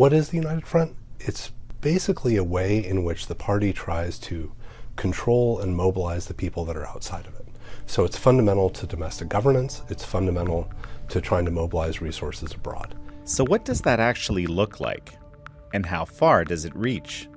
What is the United Front? It's basically a way in which the party tries to control and mobilize the people that are outside of it. So it's fundamental to domestic governance. It's fundamental to trying to mobilize resources abroad. So what does that actually look like? And how far does it reach?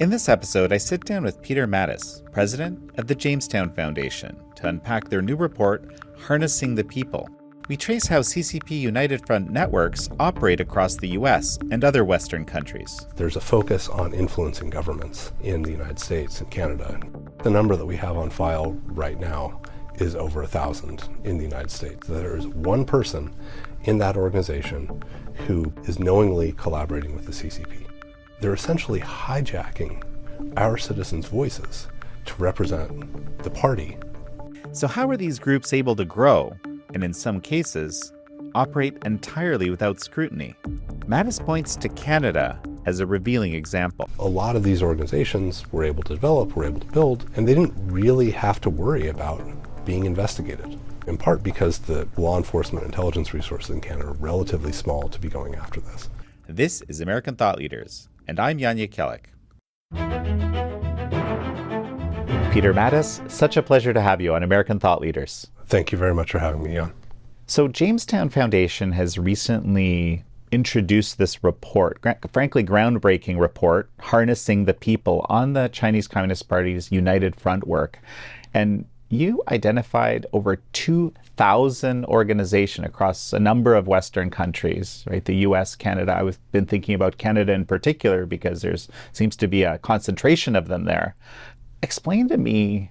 In this episode, I sit down with Peter Mattis, president of the Jamestown Foundation, to unpack their new report, Harnessing the People. We trace how CCP United Front networks operate across the US and other Western countries. There's a focus on influencing governments in the United States and Canada. The number that we have on file right now is over 1,000 in the United States. There is one person in that organization who is knowingly collaborating with the CCP. They're essentially hijacking our citizens' voices to represent the party. So how are these groups able to grow, and in some cases, operate entirely without scrutiny? Mattis points to Canada as a revealing example. A lot of these organizations were able to develop, were able to build, and they didn't really have to worry about being investigated, in part because the law enforcement intelligence resources in Canada are relatively small to be going after this. This is American Thought Leaders, and I'm Yanya Kellick. Peter Mattis, such a pleasure to have you on American Thought Leaders. Thank you very much for having me, Jan. So Jamestown Foundation has recently introduced this report, frankly groundbreaking report, Harnessing the People, on the Chinese Communist Party's United Front work. And you identified over 2,000 organizations across a number of Western countries, right? The US, Canada. I've been thinking about Canada in particular because there seems to be a concentration of them there. Explain to me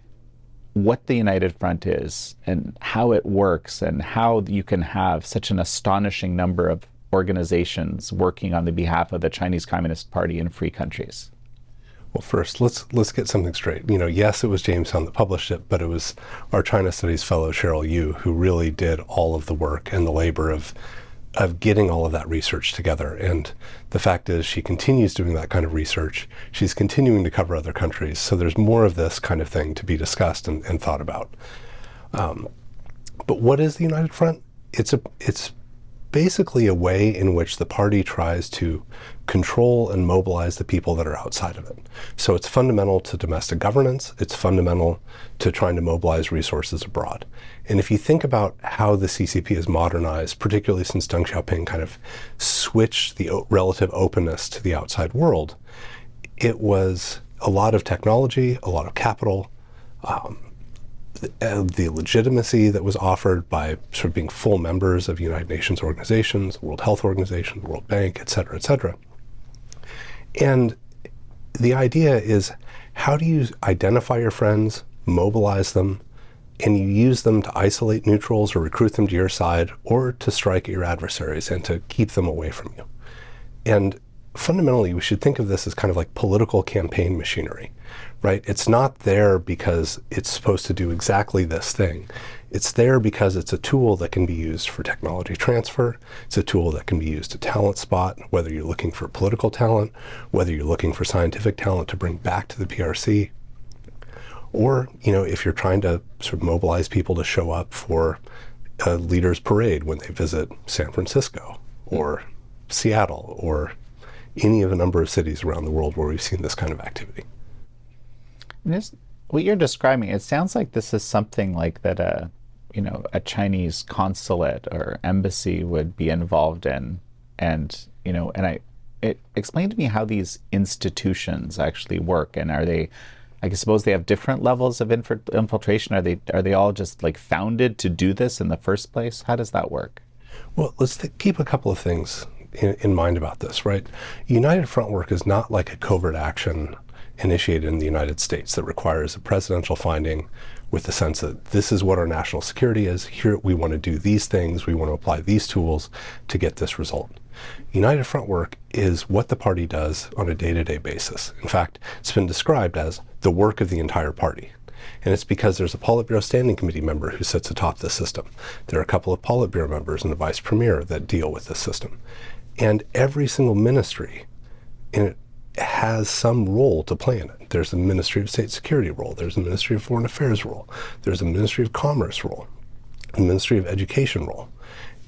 what the United Front is and how it works and how you can have such an astonishing number of organizations working on the behalf of the Chinese Communist Party in free countries. Well, first, let's get something straight. Yes, it was Jamestown that published it, but it was our China Studies fellow, Cheryl Yu, who really did all of the work and the labor of getting all of that research together. And the fact is she continues doing that kind of research. She's continuing to cover other countries. So there's more of this kind of thing to be discussed and thought about. But what is the United Front? It's basically a way in which the party tries to control and mobilize the people that are outside of it. So it's fundamental to domestic governance. It's fundamental to trying to mobilize resources abroad. And if you think about how the CCP has modernized, particularly since Deng Xiaoping kind of switched the relative openness to the outside world, it was a lot of technology, a lot of capital, the legitimacy that was offered by sort of being full members of United Nations organizations, the World Health Organization, the World Bank, et cetera, et cetera. And the idea is, how do you identify your friends, mobilize them, and you use them to isolate neutrals or recruit them to your side, or to strike at your adversaries and to keep them away from you? And fundamentally, we should think of this as kind of like political campaign machinery, right? It's not there because it's supposed to do exactly this thing. It's there because it's a tool that can be used for technology transfer. It's a tool that can be used to talent spot, whether you're looking for political talent, whether you're looking for scientific talent to bring back to the PRC, or, if you're trying to sort of mobilize people to show up for a leaders' parade when they visit San Francisco or Seattle or any of a number of cities around the world where we've seen this kind of activity. What you're describing, it sounds like this is something like that a Chinese consulate or embassy would be involved in. And explain to me how these institutions actually work. And are they, I suppose they have different levels of infiltration? Are they all just like founded to do this in the first place? How does that work? Well, let's keep a couple of things in mind about this, right? United Front work is not like a covert action initiated in the United States that requires a presidential finding with the sense that this is what our national security is. Here we want to do these things. We want to apply these tools to get this result. United Front work is what the party does on a day-to-day basis. In fact, it's been described as the work of the entire party. And it's because there's a Politburo Standing Committee member who sits atop the system. There are a couple of Politburo members and a vice premier that deal with this system. And every single ministry in it has some role to play in it. There's a Ministry of State Security role. There's a Ministry of Foreign Affairs role. There's a Ministry of Commerce role, a Ministry of Education role.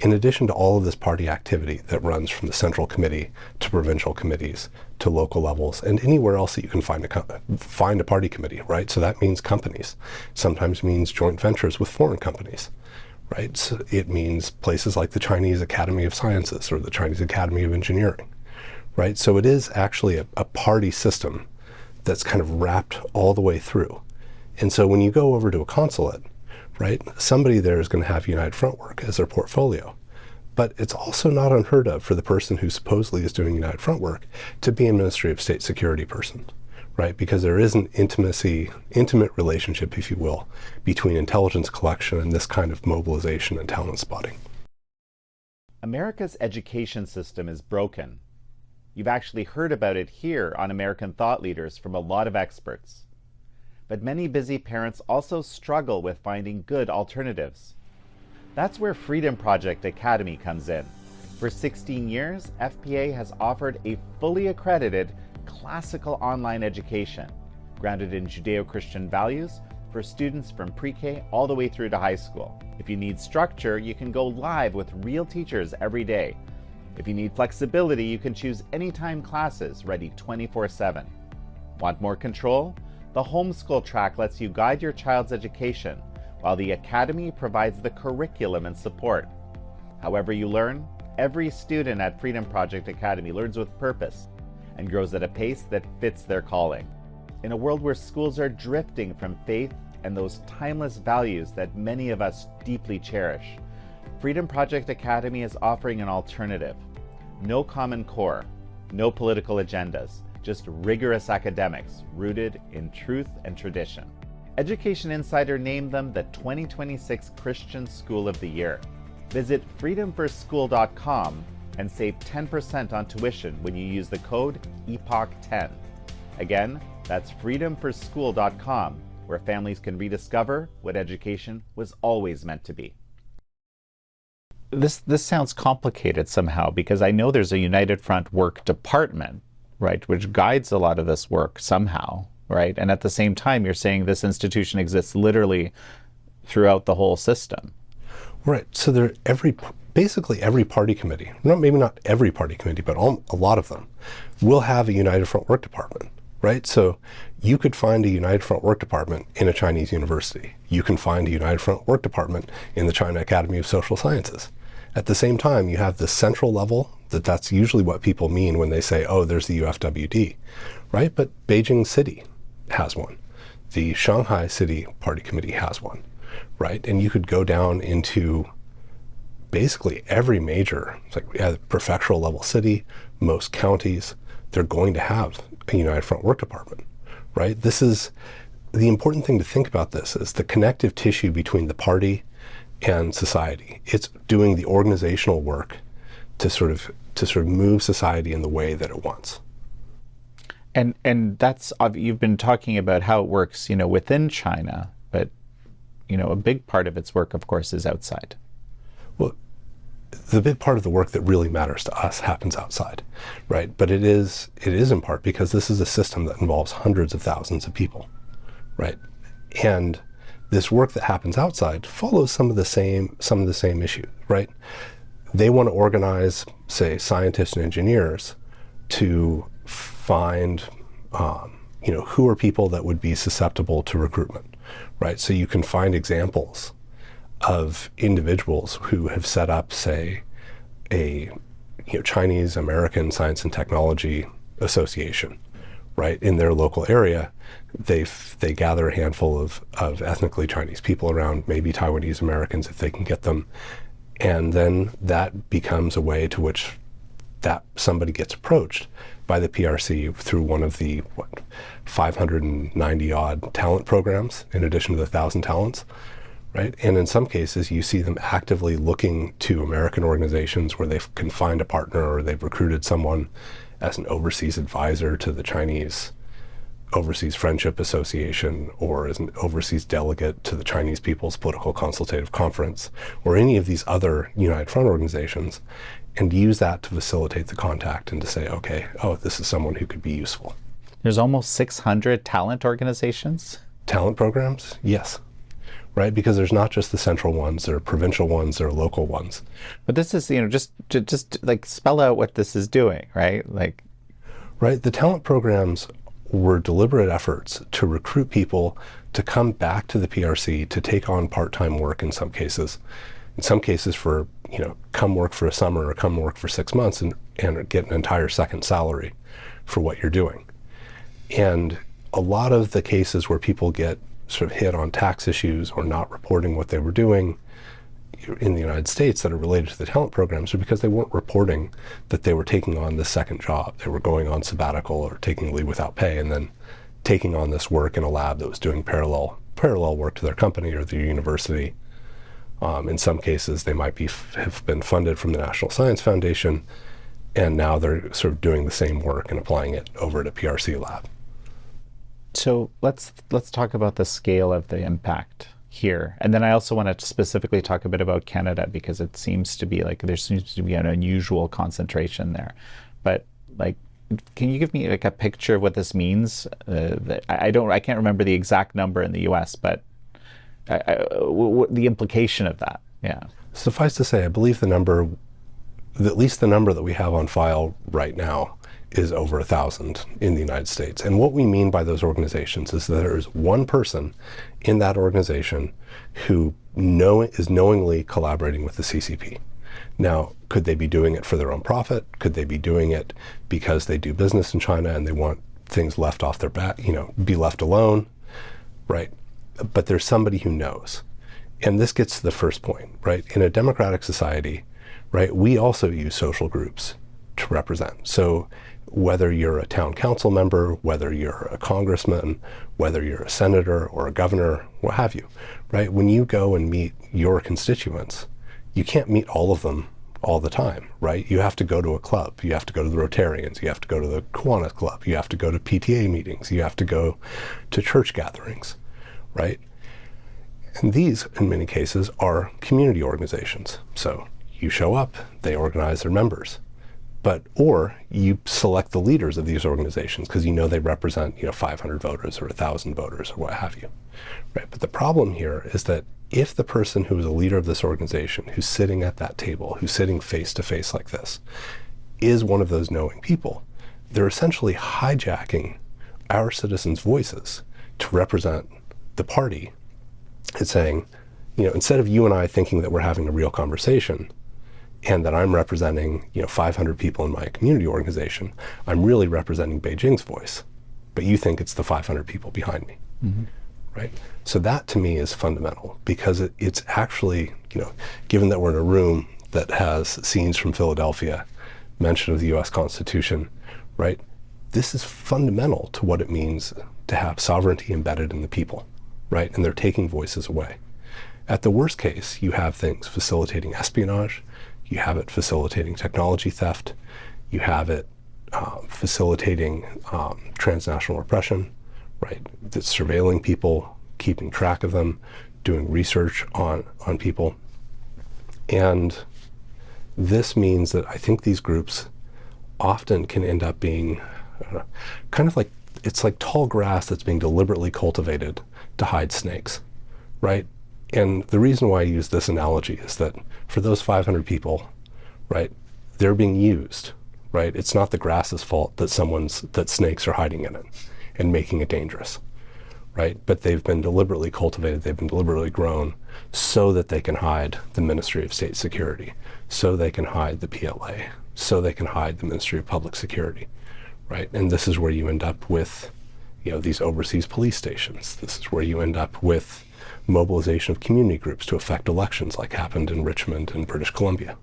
in addition to all of this party activity that runs from the central committee to provincial committees to local levels and anywhere else that you can find a party committee, right? So that means companies, sometimes means joint ventures with foreign companies, right? So it means places like the Chinese Academy of Sciences or the Chinese Academy of Engineering, right? So it is actually a party system that's kind of wrapped all the way through. And so when you go over to a consulate, right, somebody there is going to have United Front work as their portfolio. But it's also not unheard of for the person who supposedly is doing United Front work to be a Ministry of State Security person, right? Because there is an intimate relationship, if you will, between intelligence collection and this kind of mobilization and talent spotting. America's education system is broken. You've actually heard about it here on American Thought Leaders from a lot of experts. But many busy parents also struggle with finding good alternatives. That's where Freedom Project Academy comes in. For 16 years, FPA has offered a fully accredited classical online education, grounded in Judeo-Christian values for students from pre-K all the way through to high school. If you need structure, you can go live with real teachers every day. If you need flexibility, you can choose anytime classes ready 24/7. Want more control? The homeschool track lets you guide your child's education, while the Academy provides the curriculum and support. However you learn, every student at Freedom Project Academy learns with purpose and grows at a pace that fits their calling. In a world where schools are drifting from faith and those timeless values that many of us deeply cherish, Freedom Project Academy is offering an alternative. No Common Core, no political agendas, just rigorous academics rooted in truth and tradition. Education Insider named them the 2026 Christian School of the Year. Visit freedomforschool.com and save 10% on tuition when you use the code EPOCH10. Again, that's freedomforschool.com, where families can rediscover what education was always meant to be. This sounds complicated somehow, because I know there's a United Front work department, right, which guides a lot of this work somehow, right? And at the same time, you're saying this institution exists literally throughout the whole system. Right. So basically every party committee, maybe not every party committee, but a lot of them, will have a United Front work department, right? So you could find a United Front work department in a Chinese university. You can find a United Front work department in the China Academy of Social Sciences. At the same time, you have the central level, that's usually what people mean when they say, oh, there's the UFWD, right? But Beijing City has one. The Shanghai City Party Committee has one, right? And you could go down into basically every major, it's like prefectural level city, most counties, they're going to have a United Front work department, right? This is, the important thing to think about this is the connective tissue between the party and society. It's doing the organizational work to sort of move society in the way that it wants. And that's, you've been talking about how it works, within China, but a big part of its work, of course, is outside. Well, the big part of the work that really matters to us happens outside, right? But it is in part because this is a system that involves hundreds of thousands of people, right? And this work that happens outside follows some of the same issues, right? They want to organize, say, scientists and engineers to find, who are people that would be susceptible to recruitment, right? So you can find examples of individuals who have set up, say, a Chinese American Science and Technology Association, right, in their local area. They gather a handful of ethnically Chinese people around, maybe Taiwanese Americans if they can get them, and then that becomes a way to which that somebody gets approached by the PRC through one of the 590 odd talent programs in addition to the 1,000 talents, right? And in some cases you see them actively looking to American organizations where they can find a partner, or they've recruited someone as an overseas advisor to the Chinese Overseas Friendship Association, or as an overseas delegate to the Chinese People's Political Consultative Conference, or any of these other United Front organizations, and use that to facilitate the contact and to say, okay, oh, this is someone who could be useful. There's almost 600 talent organizations? Talent programs? Yes. right? Because there's not just the central ones, there are provincial ones, there are local ones. But this is, just like spell out what this is doing, right? Like, right? The talent programs were deliberate efforts to recruit people to come back to the PRC to take on part-time work in some cases. In some cases for, come work for a summer or come work for 6 months and get an entire second salary for what you're doing. And a lot of the cases where people get sort of hit on tax issues or not reporting what they were doing in the United States that are related to the talent programs are because they weren't reporting that they were taking on this second job. They were going on sabbatical or taking leave without pay and then taking on this work in a lab that was doing parallel work to their company or their university. In some cases, they might have been funded from the National Science Foundation, and now they're sort of doing the same work and applying it over at a PRC lab. So let's talk about the scale of the impact here. And then I also want to specifically talk a bit about Canada, because it seems to be like there seems to be an unusual concentration there. But like, can you give me like a picture of what this means? I can't remember the exact number in the US, but the implication of that. Yeah. Suffice to say, I believe at least the number that we have on file right now is over 1,000 in the United States. And what we mean by those organizations is that there is one person in that organization who is knowingly collaborating with the CCP. Now, could they be doing it for their own profit? Could they be doing it because they do business in China and they want things left off their back, be left alone, right? But there's somebody who knows. And this gets to the first point, right? In a democratic society, right, we also use social groups to represent. So whether you're a town council member, whether you're a congressman, whether you're a senator or a governor, what have you, right? When you go and meet your constituents, you can't meet all of them all the time, right? You have to go to a club. You have to go to the Rotarians. You have to go to the Kiwanis Club. You have to go to PTA meetings. You have to go to church gatherings, right? And these, in many cases, are community organizations. So you show up, they organize their members. Or you select the leaders of these organizations because they represent 500 voters or 1,000 voters or what have you, right? But the problem here is that if the person who is a leader of this organization, who's sitting at that table, who's sitting face to face like this, is one of those knowing people, they're essentially hijacking our citizens' voices to represent the party and saying, instead of you and I thinking that we're having a real conversation, and that I'm representing 500 people in my community organization, I'm really representing Beijing's voice, but you think it's the 500 people behind me, right? So that to me is fundamental, because it's actually, given that we're in a room that has scenes from Philadelphia, mention of the US Constitution, right? This is fundamental to what it means to have sovereignty embedded in the people, right? And they're taking voices away. At the worst case, you have things facilitating espionage, you have it facilitating technology theft, you have it facilitating transnational repression, right? That's surveilling people, keeping track of them, doing research on people. And this means that I think these groups often can end up being kind of like, it's like tall grass that's being deliberately cultivated to hide snakes, right? And the reason why I use this analogy is that for those 500 people, right, they're being used, right? It's not the grass's fault that snakes are hiding in it and making it dangerous, right? But they've been deliberately cultivated, they've been deliberately grown so that they can hide the Ministry of State Security, so they can hide the PLA, so they can hide the Ministry of Public Security, right? And this is where you end up with, these overseas police stations. This is where you end up with mobilization of community groups to affect elections, like happened in Richmond and British Columbia,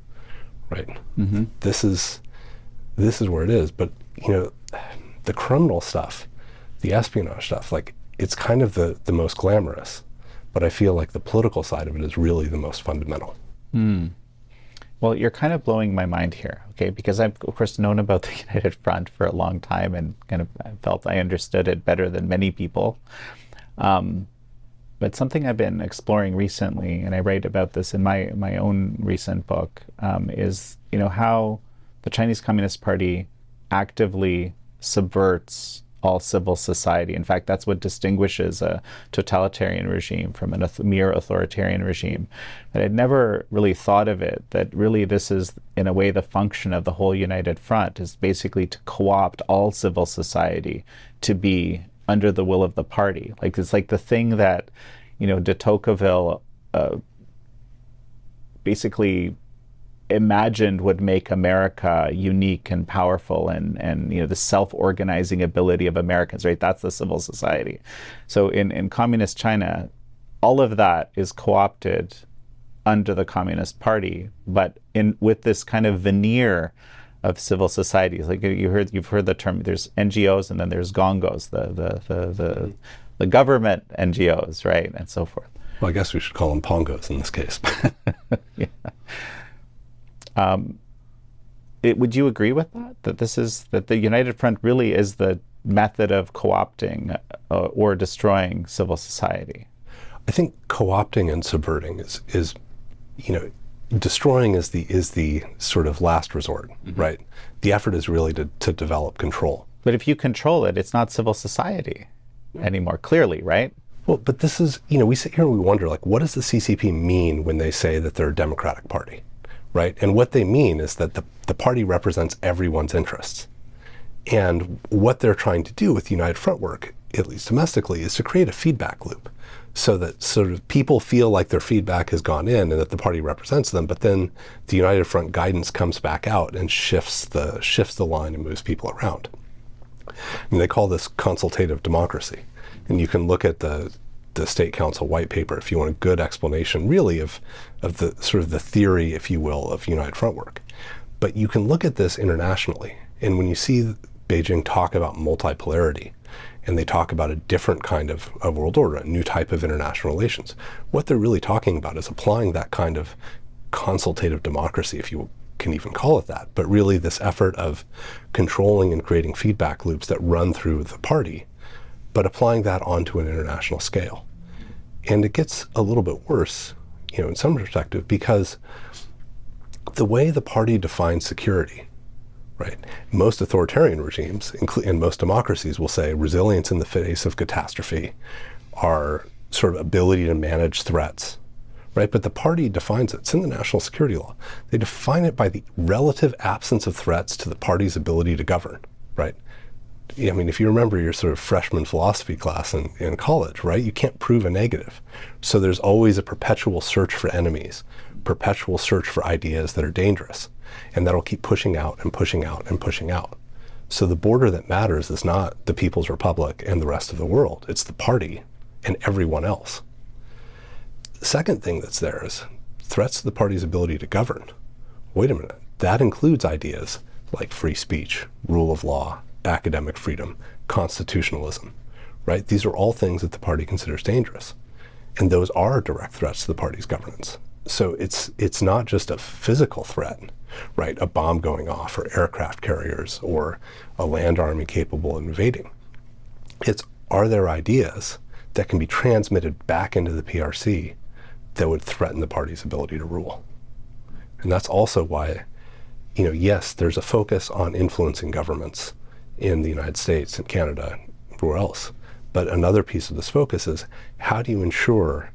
right? Mm-hmm. This is where it is. But the criminal stuff, the espionage stuff, like it's kind of the most glamorous, but I feel like the political side of it is really the most fundamental. Well, you're kind of blowing my mind here, okay? Because I've, of course, known about the United Front for a long time and kind of felt I understood it better than many people. But something I've been exploring recently, and I write about this in my own recent book, is how the Chinese Communist Party actively subverts all civil society. In fact, that's what distinguishes a totalitarian regime from a mere authoritarian regime. And I'd never really thought of it, that really this is, in a way, the function of the whole United Front, is basically to co-opt all civil society to be under the will of the party. Like, it's like the thing that, de Tocqueville basically imagined would make America unique and powerful, and the self-organizing ability of Americans, right? That's the civil society. So in communist China, all of that is co-opted under the Communist Party, but with this kind of veneer of civil societies. Like you've heard the term, there's NGOs and then there's gongos, the government NGOs, right? And so forth. Well, I guess we should call them pongos in this case. Yeah. Would you agree with that? That the United Front really is the method of co-opting or destroying civil society? I think co-opting and subverting is destroying is the sort of last resort, right? The effort is really to develop control. But if you control it, it's not civil society anymore, clearly, right? Well, but this is, we sit here and we wonder, like, what does the CCP mean when they say that they're a democratic party, right? And what they mean is that the party represents everyone's interests. And what they're trying to do with the United Front work, at least domestically, is to create a feedback loop so that sort of people feel like their feedback has gone in and that the party represents them, but then the United Front guidance comes back out and shifts the line and moves people around. And they call this consultative democracy. And you can look at the State Council white paper if you want a good explanation, really, of the sort of the theory, if you will, of United Front work. But you can look at this internationally. And when you see Beijing talk about multipolarity, and they talk about a different kind of world order, a new type of international relations, what they're really talking about is applying that kind of consultative democracy, if you can even call it that, but really this effort of controlling and creating feedback loops that run through the party, but applying that onto an international scale. And it gets a little bit worse, in some perspective, because the way the party defines security, right? Most authoritarian regimes and most democracies will say resilience in the face of catastrophe, our sort of ability to manage threats, right? But the party defines it. It's in the national security law. They define it by the relative absence of threats to the party's ability to govern, right? I mean, if you remember your sort of freshman philosophy class in college, right? You can't prove a negative. So there's always a perpetual search for enemies, perpetual search for ideas that are dangerous. And that'll keep pushing out and pushing out and pushing out. So the border that matters is not the People's Republic and the rest of the world. It's the party and everyone else. The second thing that's there is threats to the party's ability to govern. Wait a minute. That includes ideas like free speech, rule of law, academic freedom, constitutionalism, right? These are all things that the party considers dangerous. And those are direct threats to the party's governance. So it's not just a physical threat, right? A bomb going off, or aircraft carriers, or a land army capable of invading. Are there ideas that can be transmitted back into the PRC that would threaten the party's ability to rule? And that's also why, yes, there's a focus on influencing governments in the United States and Canada, everywhere else. But another piece of this focus is, how do you ensure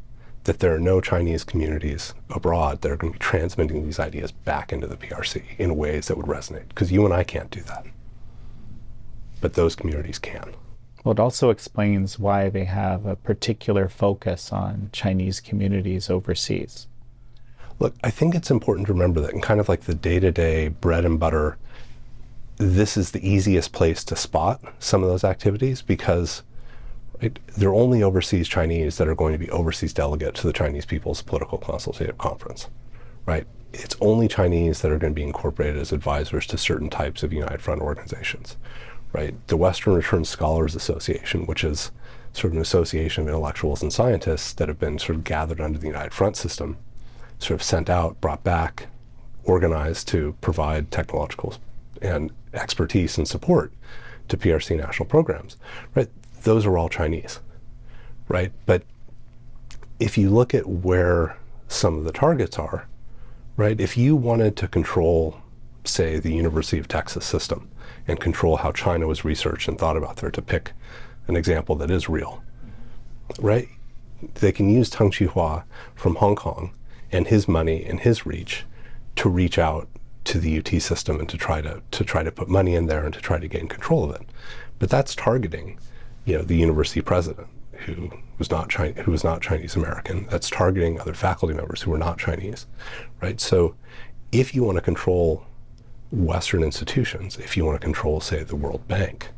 that there are no Chinese communities abroad that are going to be transmitting these ideas back into the PRC in ways that would resonate? Because you and I can't do that. But those communities can. Well, it also explains why they have a particular focus on Chinese communities overseas. Look, I think it's important to remember that in kind of like the day-to-day bread and butter, this is the easiest place to spot some of those activities, because they're only overseas Chinese that are going to be overseas delegate to the Chinese People's Political Consultative Conference, right? It's only Chinese that are going to be incorporated as advisors to certain types of United Front organizations, right? The Western Returned Scholars Association, which is sort of an association of intellectuals and scientists that have been sort of gathered under the United Front system, sort of sent out, brought back, organized to provide technological and expertise and support to PRC national programs, right? Those are all Chinese, right? But if you look at where some of the targets are, right? If you wanted to control say, the University of Texas system and control how China was researched and thought about there, to pick an example that is real, right? They can use Teng Chihua from Hong Kong and his money and his reach to reach out to the UT system and to try to put money in there and to try to gain control of it. But that's targeting, the university president who was not Chinese American. That's targeting other faculty members who are not Chinese, right? So if you want to control Western institutions, if you want to control, say, the World Bank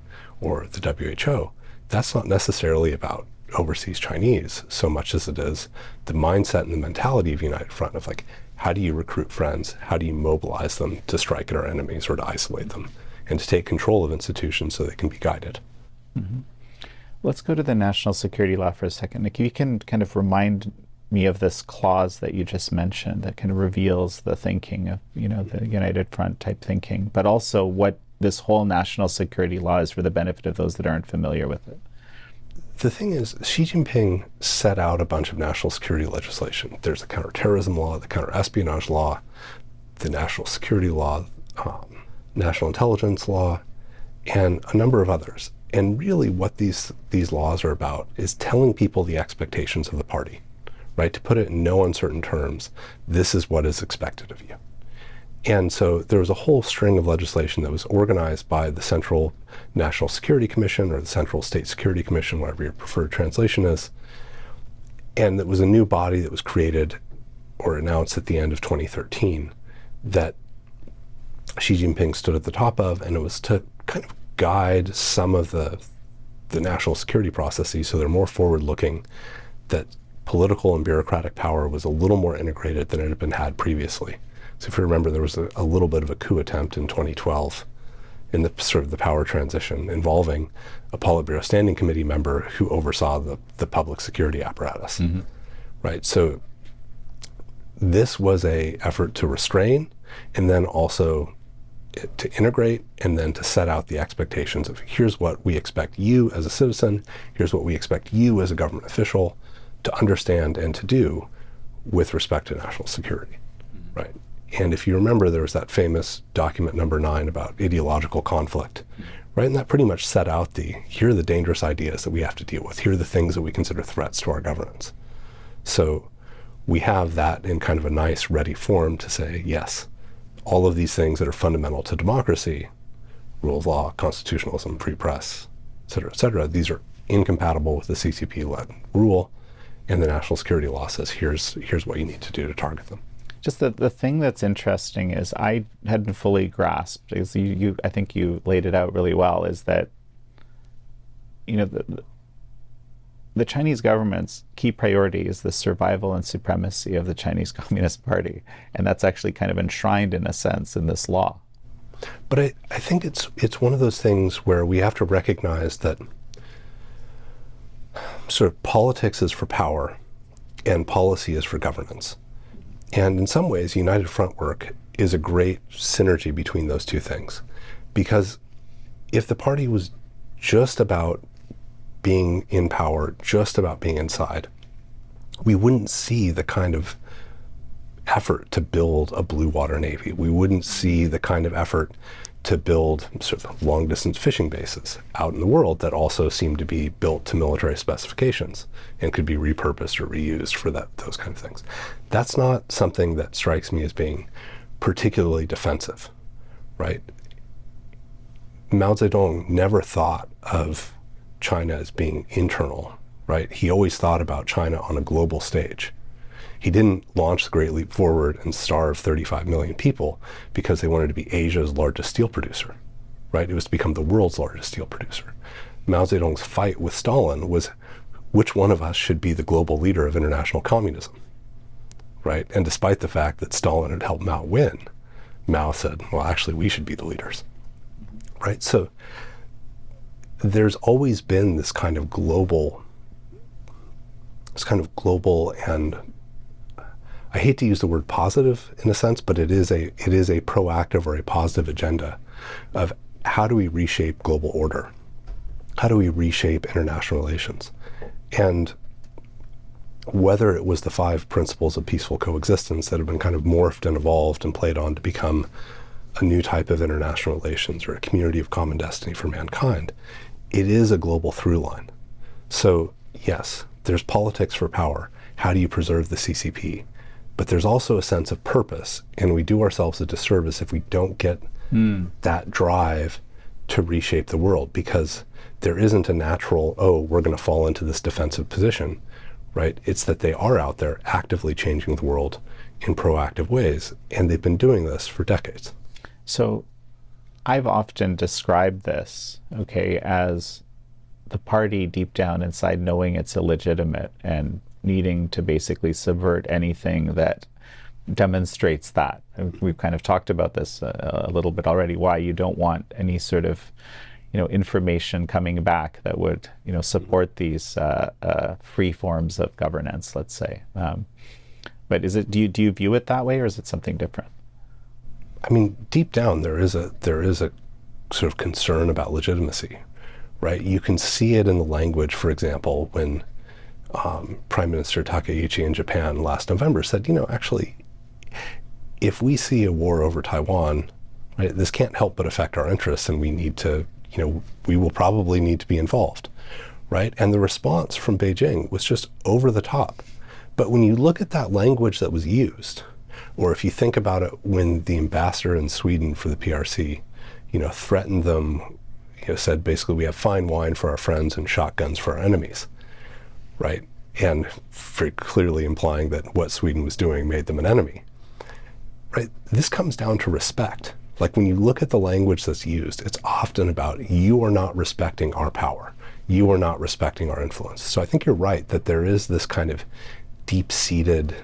or the WHO, that's not necessarily about overseas Chinese so much as it is the mindset and the mentality of United Front of like, how do you recruit friends? How do you mobilize them to strike at our enemies or to isolate them and to take control of institutions so they can be guided? Mm-hmm. Let's go to the national security law for a second. Nick, you can kind of remind me of this clause that you just mentioned that kind of reveals the thinking of, the United Front type thinking, but also what this whole national security law is for the benefit of those that aren't familiar with it. The thing is, Xi Jinping set out a bunch of national security legislation. There's the counterterrorism law, the counterespionage law, the national security law, national intelligence law, and a number of others. And really what these laws are about is telling people the expectations of the party, right? To put it in no uncertain terms, this is what is expected of you. And so there was a whole string of legislation that was organized by the Central National Security Commission or the Central State Security Commission, whatever your preferred translation is. And it was a new body that was created or announced at the end of 2013 that Xi Jinping stood at the top of, and it was to kind of guide some of the national security processes so they're more forward-looking, that political and bureaucratic power was a little more integrated than it had been had previously. So if you remember, there was a little bit of a coup attempt in 2012 in the sort of the power transition involving a Politburo Standing Committee member who oversaw the public security apparatus, mm-hmm. right? So this was a effort to restrain and then also to integrate and then to set out the expectations of here's what we expect you as a citizen, here's what we expect you as a government official to understand and to do with respect to national security, mm-hmm. right? And if you remember, there was that famous document number 9 about ideological conflict, mm-hmm. right? And that pretty much set out here are the dangerous ideas that we have to deal with. Here are the things that we consider threats to our governance. So we have that in kind of a nice, ready form to say, yes, all of these things that are fundamental to democracy, rule of law, constitutionalism, free press, et cetera, these are incompatible with the CCP-led rule, and the national security law says, here's what you need to do to target them. Just the thing that's interesting is I hadn't fully grasped, because I think you laid it out really well, is that the Chinese government's key priority is the survival and supremacy of the Chinese Communist Party, and that's actually kind of enshrined in a sense in this law. But I think it's one of those things where we have to recognize that sort of politics is for power and policy is for governance. And in some ways, United Front work is a great synergy between those two things. Because if the party was just about being in power, just about being inside, we wouldn't see the kind of effort to build a blue water navy. We wouldn't see the kind of effort to build sort of long-distance fishing bases out in the world that also seem to be built to military specifications and could be repurposed or reused for those kind of things. That's not something that strikes me as being particularly defensive, right? Mao Zedong never thought of China as being internal, right? He always thought about China on a global stage. He didn't launch the Great Leap Forward and starve 35 million people because they wanted to be Asia's largest steel producer, right? It was to become the world's largest steel producer. Mao Zedong's fight with Stalin was which one of us should be the global leader of international communism, right? And despite the fact that Stalin had helped Mao win, Mao said, well, actually, we should be the leaders, right? So there's always been this kind of global and I hate to use the word positive in a sense, but it is a proactive or a positive agenda of how do we reshape global order? How do we reshape international relations? And whether it was the 5 principles of peaceful coexistence that have been kind of morphed and evolved and played on to become a new type of international relations or a community of common destiny for mankind, it is a global through line. So yes, there's politics for power. How do you preserve the CCP? But there's also a sense of purpose, and we do ourselves a disservice if we don't get that drive to reshape the world, because there isn't a natural, oh, we're going to fall into this defensive position, right? It's that they are out there actively changing the world in proactive ways, and they've been doing this for decades. So I've often described this, okay, as the party deep down inside knowing it's illegitimate and needing to basically subvert anything that demonstrates that. We've kind of talked about this a little bit already, why you don't want any sort of, information coming back that would, support these free forms of governance, let's say. But is it, do you view it that way, or is it something different? I mean, deep down, there is a sort of concern about legitimacy, right? You can see it in the language, for example, when Prime Minister Takaichi in Japan last November said, actually, if we see a war over Taiwan, right, this can't help but affect our interests, and we need to, we will probably need to be involved, right? And the response from Beijing was just over the top. But when you look at that language that was used, or if you think about it when the ambassador in Sweden for the PRC, threatened them, said basically we have fine wine for our friends and shotguns for our enemies, right? And very clearly implying that what Sweden was doing made them an enemy, right? This comes down to respect. Like when you look at the language that's used, it's often about you are not respecting our power. You are not respecting our influence. So I think you're right that there is this kind of deep-seated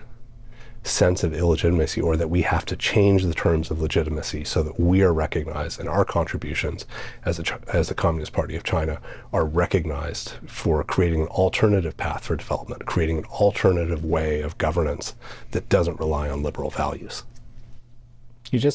sense of illegitimacy, or that we have to change the terms of legitimacy so that we are recognized and our contributions as the Communist Party of China are recognized for creating an alternative path for development, creating an alternative way of governance that doesn't rely on liberal values.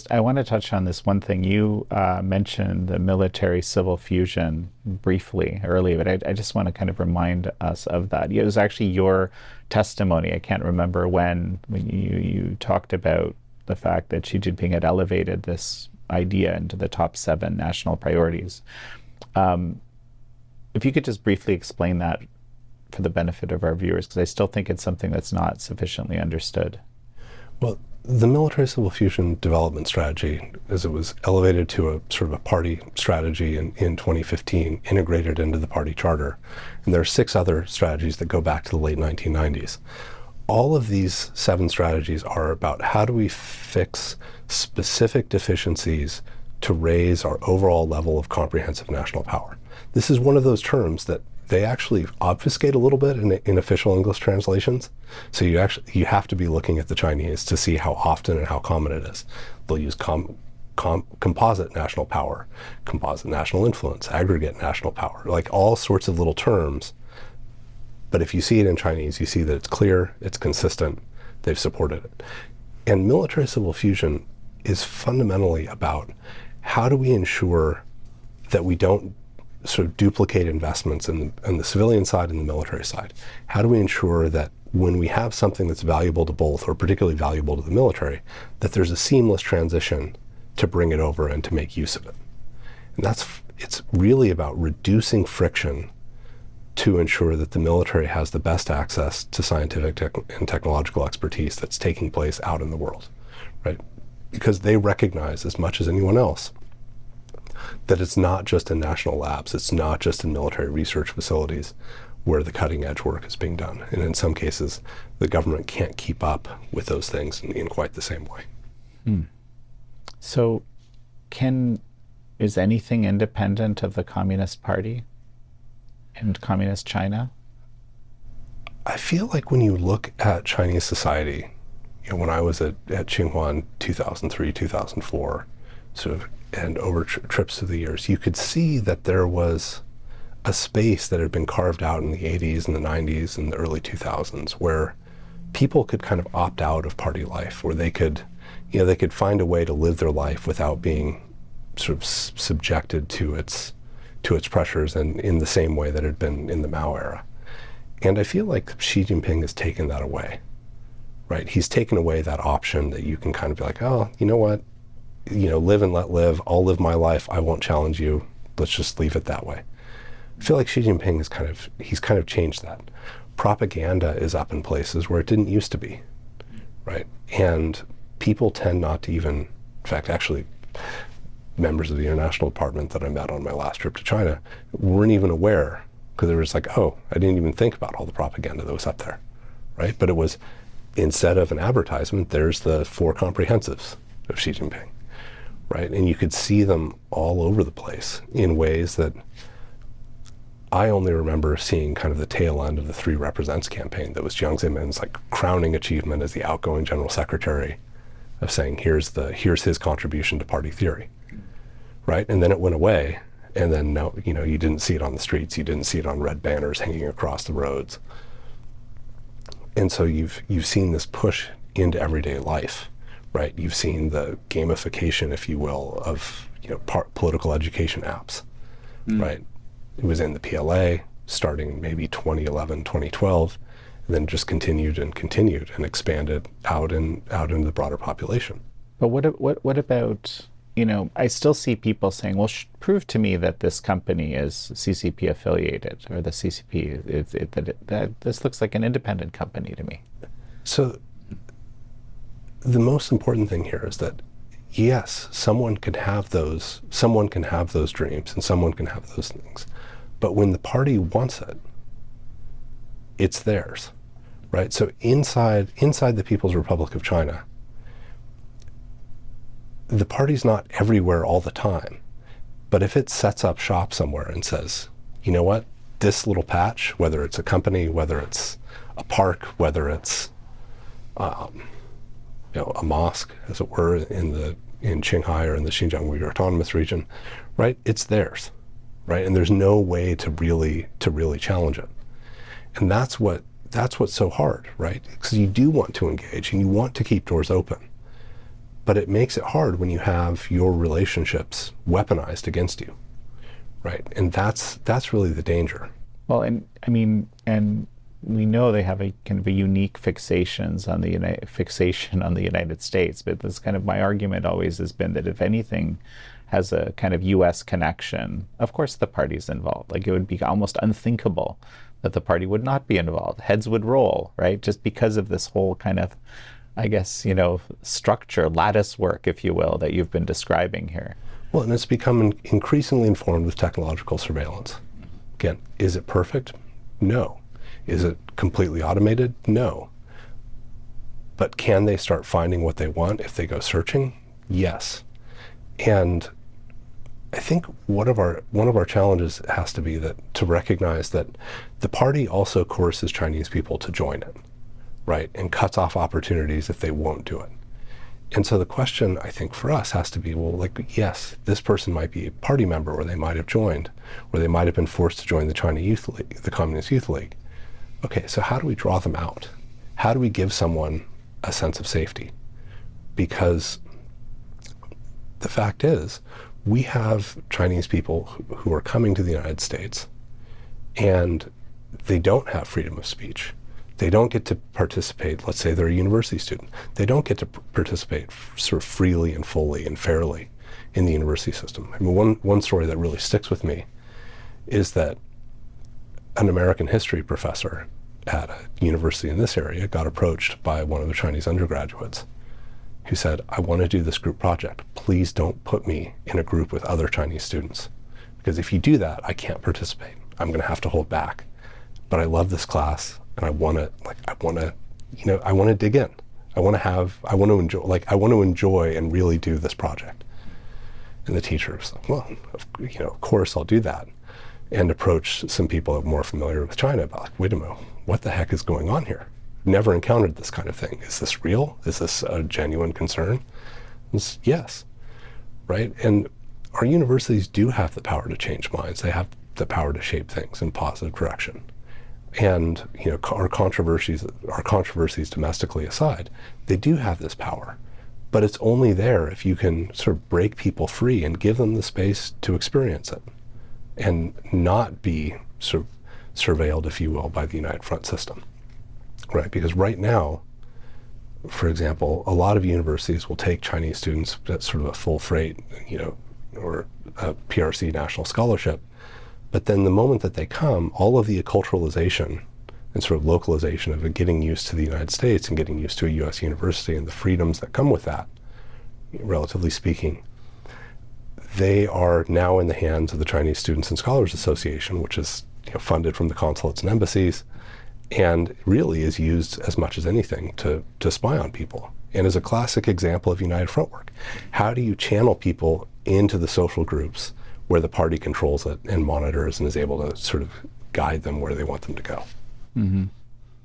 I want to touch on this one thing. You mentioned the military-civil fusion briefly earlier, but I just want to kind of remind us of that. It was actually your testimony, I can't remember when you talked about the fact that Xi Jinping had elevated this idea into the top 7 national priorities. If you could just briefly explain that for the benefit of our viewers, because I still think it's something that's not sufficiently understood. Well, the military-civil fusion development strategy, as it was elevated to a sort of a party strategy in 2015, integrated into the party charter. And there are 6 other strategies that go back to the late 1990s. All of these 7 strategies are about how do we fix specific deficiencies to raise our overall level of comprehensive national power. This is one of those terms that they actually obfuscate a little bit in official English translations. So you have to be looking at the Chinese to see how often and how common it is. They'll use composite national power, composite national influence, aggregate national power, like all sorts of little terms. But if you see it in Chinese, you see that it's clear, it's consistent, they've supported it. And military-civil fusion is fundamentally about how do we ensure that we don't sort of duplicate investments on the civilian side and the military side. How do we ensure that when we have something that's valuable to both, or particularly valuable to the military, that there's a seamless transition to bring it over and to make use of it? And it's really about reducing friction to ensure that the military has the best access to scientific and technological expertise that's taking place out in the world, right? Because they recognize as much as anyone else that it's not just in national labs, it's not just in military research facilities where the cutting edge work is being done. And in some cases, the government can't keep up with those things in quite the same way. So is anything independent of the Communist Party and Communist China? I feel like when you look at Chinese society, when I was at Tsinghua in 2003, 2004, sort of, and over trips through the years, you could see that there was a space that had been carved out in the 80s and the 90s and the early 2000s where people could kind of opt out of party life, where they could find a way to live their life without being sort of subjected to its pressures, and in the same way that it had been in the Mao era. And I feel like Xi Jinping has taken that away, right? He's taken away that option that you can kind of be like, oh, you know what? live and let live. I'll live my life. I won't challenge you. Let's just leave it that way. I feel like Xi Jinping he's kind of changed that. Propaganda is up in places where it didn't used to be, right? And people tend not to even, in fact, actually, members of the international department that I met on my last trip to China weren't even aware, because they were just like, oh, I didn't even think about all the propaganda that was up there, right? But it was, instead of an advertisement, there's the 4 comprehensives of Xi Jinping, right? And you could see them all over the place in ways that I only remember seeing kind of the tail end of the 3 Represents campaign. That was Jiang Zemin's like crowning achievement as the outgoing general secretary, of saying, here's his contribution to party theory, right? And then it went away, and then no, you didn't see it on the streets, you didn't see it on red banners hanging across the roads. And so you've seen this push into everyday life, right? You've seen the gamification, if you will, of political education apps, right? It was in the PLA starting maybe 2011, 2012, and then just continued and expanded out into the broader population. But what about, I still see people saying, well, prove to me that this company is CCP affiliated, or the CCP, that this looks like an independent company to me. So the most important thing here is that, yes, someone can have those dreams and someone can have those things. But when the party wants it, it's theirs, right? So inside the People's Republic of China, the party's not everywhere all the time. But if it sets up shop somewhere and says, you know what, this little patch, whether it's a company, whether it's a park, whether it's a mosque, as it were, in Qinghai or in the Xinjiang Uyghur Autonomous Region, right? It's theirs, right? And there's no way to really challenge it. And that's what's so hard, right? Because you do want to engage and you want to keep doors open, but it makes it hard when you have your relationships weaponized against you, right? And that's really the danger. Well, and I mean, and we know they have a kind of a unique fixation on the United States, but that's kind of my argument always has been that if anything has a kind of U.S. connection, of course the party's involved. Like, it would be almost unthinkable that the party would not be involved. Heads would roll, right? Just because of this whole kind of, I guess, structure, lattice work, if you will, that you've been describing here. Well, and it's become increasingly informed with technological surveillance. Again, is it perfect? No. Is it completely automated? No. But can they start finding what they want if they go searching? Yes. And I think one of our challenges has to be to recognize that the party also coerces Chinese people to join it, right? And cuts off opportunities if they won't do it. And so the question, I think, for us has to be, well, like, yes, this person might be a party member, or they might have joined, or they might have been forced to join the China Youth League, the Communist Youth League. Okay, so how do we draw them out? How do we give someone a sense of safety? Because the fact is, we have Chinese people who are coming to the United States, and they don't have freedom of speech. They don't get to participate. Let's say they're a university student. They don't get to participate sort of freely and fully and fairly in the university system. I mean, one story that really sticks with me is that an American history professor at a university in this area got approached by one of the Chinese undergraduates who said, I want to do this group project. Please don't put me in a group with other Chinese students, because if you do that, I can't participate. I'm going to have to hold back. But I love this class, and I want to dig in. I want to enjoy and really do this project. And the teacher was like, well, of course I'll do that. And approach some people that were more familiar with China about, like, wait a minute, what the heck is going on here? Never encountered this kind of thing. Is this real? Is this a genuine concern? It's yes, right? And our universities do have the power to change minds. They have the power to shape things in positive direction. And our controversies domestically aside, they do have this power. But it's only there if you can sort of break people free and give them the space to experience it, and not be sort of surveilled, if you will, by the United Front system, right? Because right now, for example, a lot of universities will take Chinese students at sort of a full freight, or a PRC national scholarship. But then the moment that they come, all of the acculturalization and sort of localization of it, getting used to the United States and getting used to a U.S. university and the freedoms that come with that, relatively speaking, they are now in the hands of the Chinese Students and Scholars Association, which is funded from the consulates and embassies, and really is used as much as anything to spy on people, and is a classic example of United Front work. How do you channel people into the social groups where the party controls it and monitors and is able to sort of guide them where they want them to go? Mm-hmm.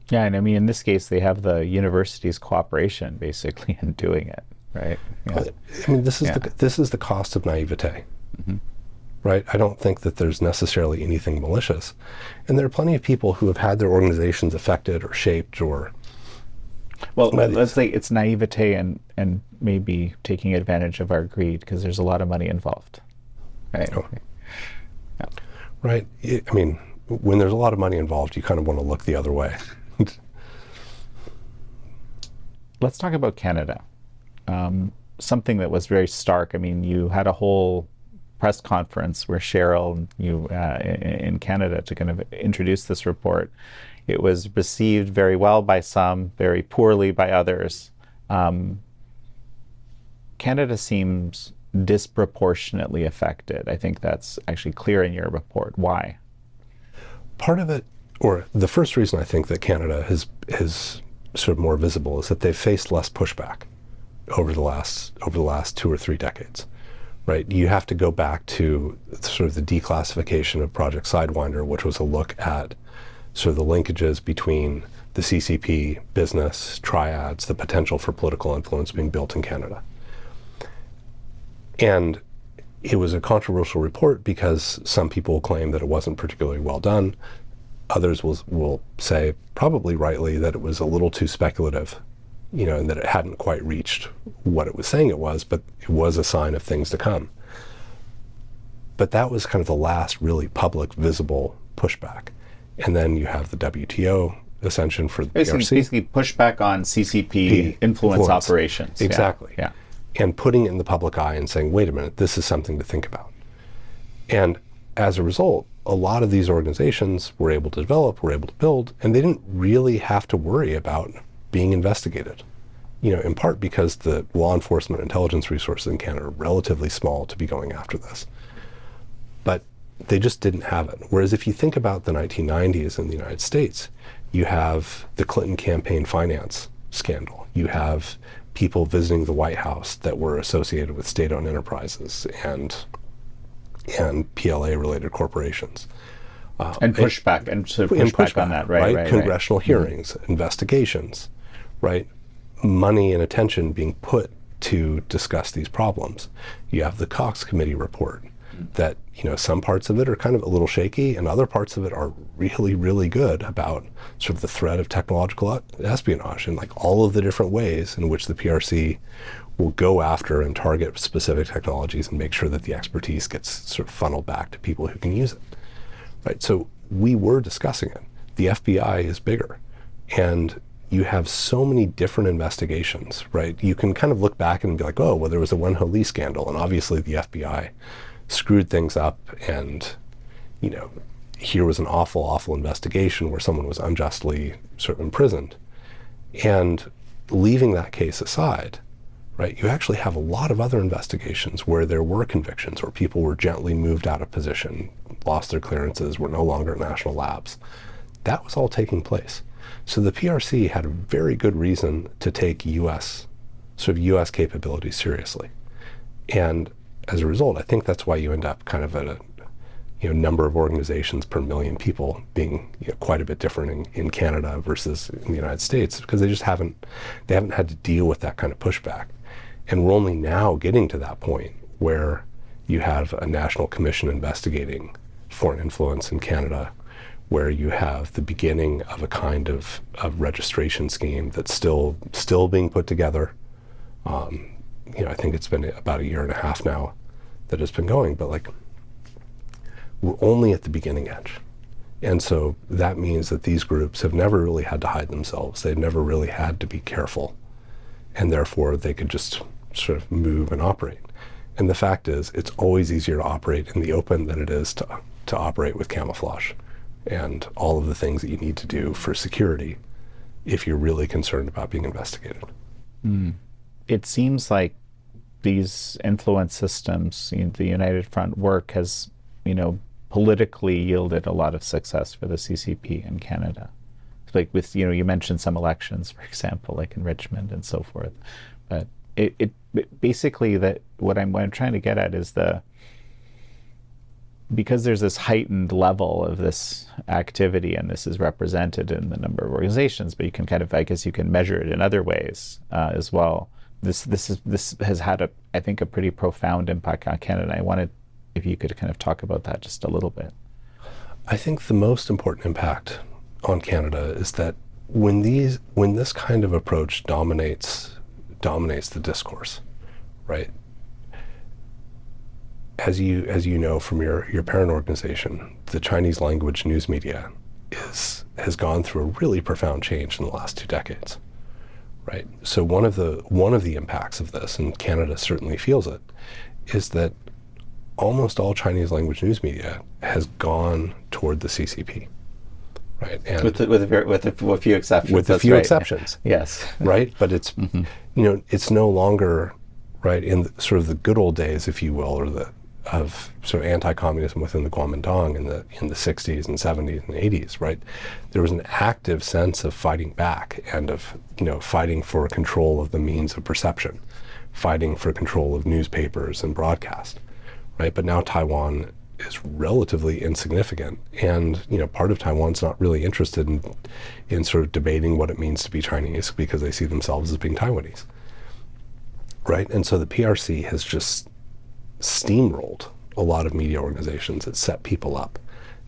Yeah, and I mean, in this case, they have the university's cooperation basically in doing it, right? Yeah. I mean, this is the cost of naivete. Mm-hmm. Right? I don't think that there's necessarily anything malicious. And there are plenty of people who have had their organizations affected or shaped or... Well, let's say it's naivete and maybe taking advantage of our greed, because there's a lot of money involved. Right? Oh. Yeah. Right. I mean, when there's a lot of money involved, you kind of want to look the other way. Let's talk about Canada. Something that was very stark. I mean, you had a whole press conference where Cheryl, in Canada, to kind of introduce this report. It was received very well by some, very poorly by others. Canada seems disproportionately affected. I think that's actually clear in your report. Why? Part of it, or the first reason I think that Canada is sort of more visible, is that they've faced less pushback over the last 2 or 3 decades. Right, you have to go back to sort of the declassification of Project Sidewinder, which was a look at sort of the linkages between the CCP, business, triads, the potential for political influence being built in Canada. And it was a controversial report because some people claim that it wasn't particularly well done. Others will say, probably rightly, that it was a little too speculative, and that it hadn't quite reached what it was saying it was, but it was a sign of things to come. But that was kind of the last really public, visible pushback. And then you have the WTO ascension for the PRC. Basically pushback on CCP influence operations. Exactly. Yeah. And putting it in the public eye and saying, wait a minute, this is something to think about. And as a result, a lot of these organizations were able to develop, were able to build, and they didn't really have to worry about being investigated, in part because the law enforcement intelligence resources in Canada are relatively small to be going after this. But they just didn't have it. Whereas if you think about the 1990s in the United States, you have the Clinton campaign finance scandal. You have people visiting the White House that were associated with state-owned enterprises and PLA-related corporations. And pushback on that, right? Congressional hearings, investigations, right? Money and attention being put to discuss these problems. You have the Cox Committee report that, some parts of it are kind of a little shaky and other parts of it are really, really good about sort of the threat of technological espionage and like all of the different ways in which the PRC will go after and target specific technologies and make sure that the expertise gets sort of funneled back to people who can use it. Right, so we were discussing it. The FBI is bigger, and you have so many different investigations, right? You can kind of look back and be like, oh, well, there was a Wen-Ho Lee scandal, and obviously the FBI screwed things up, and, here was an awful, awful investigation where someone was unjustly sort of imprisoned. And leaving that case aside, right, you actually have a lot of other investigations where there were convictions or people were gently moved out of position, lost their clearances, were no longer at national labs. That was all taking place. So the PRC had a very good reason to take U.S. capabilities seriously. And as a result, I think that's why you end up kind of at a number of organizations per million people being quite a bit different in Canada versus in the United States, because they haven't had to deal with that kind of pushback. And we're only now getting to that point where you have a national commission investigating foreign influence in Canada, where you have the beginning of a kind of registration scheme that's still being put together. I think it's been about 1.5 years now that it's been going, but we're only at the beginning edge. And so that means that these groups have never really had to hide themselves. They've never really had to be careful and therefore they could just sort of move and operate. And the fact is, it's always easier to operate in the open than it is to operate with camouflage and all of the things that you need to do for security if you're really concerned about being investigated. It seems like these influence systems, the United Front work has, politically yielded a lot of success for the CCP in Canada. Like with, you mentioned some elections, for example, like in Richmond and so forth. But it basically, that what I'm trying to get at is because there's this heightened level of this activity, and this is represented in the number of organizations, but you can I guess you can measure it in other ways as well. This has had I think a pretty profound impact on Canada. I wanted, if you could kind of talk about that just a little bit. I think the most important impact on Canada is that when this kind of approach dominates the discourse, right? As you know from your parent organization, the Chinese language news media has gone through a really profound change in the last 2 decades, right? So one of the impacts of this, and Canada certainly feels it, is that almost all Chinese language news media has gone toward the CCP, right? And with a few exceptions. With a few exceptions, yes, right. But it's it's no longer right in sort of the good old days, if you will, or of sort of anti-communism within the Kuomintang in the 60s and 70s and 80s, right? There was an active sense of fighting back and of fighting for control of the means of perception, fighting for control of newspapers and broadcast, right? But now Taiwan is relatively insignificant, and part of Taiwan's not really interested in sort of debating what it means to be Chinese because they see themselves as being Taiwanese, right? And so the PRC has just steamrolled a lot of media organizations. It set people up.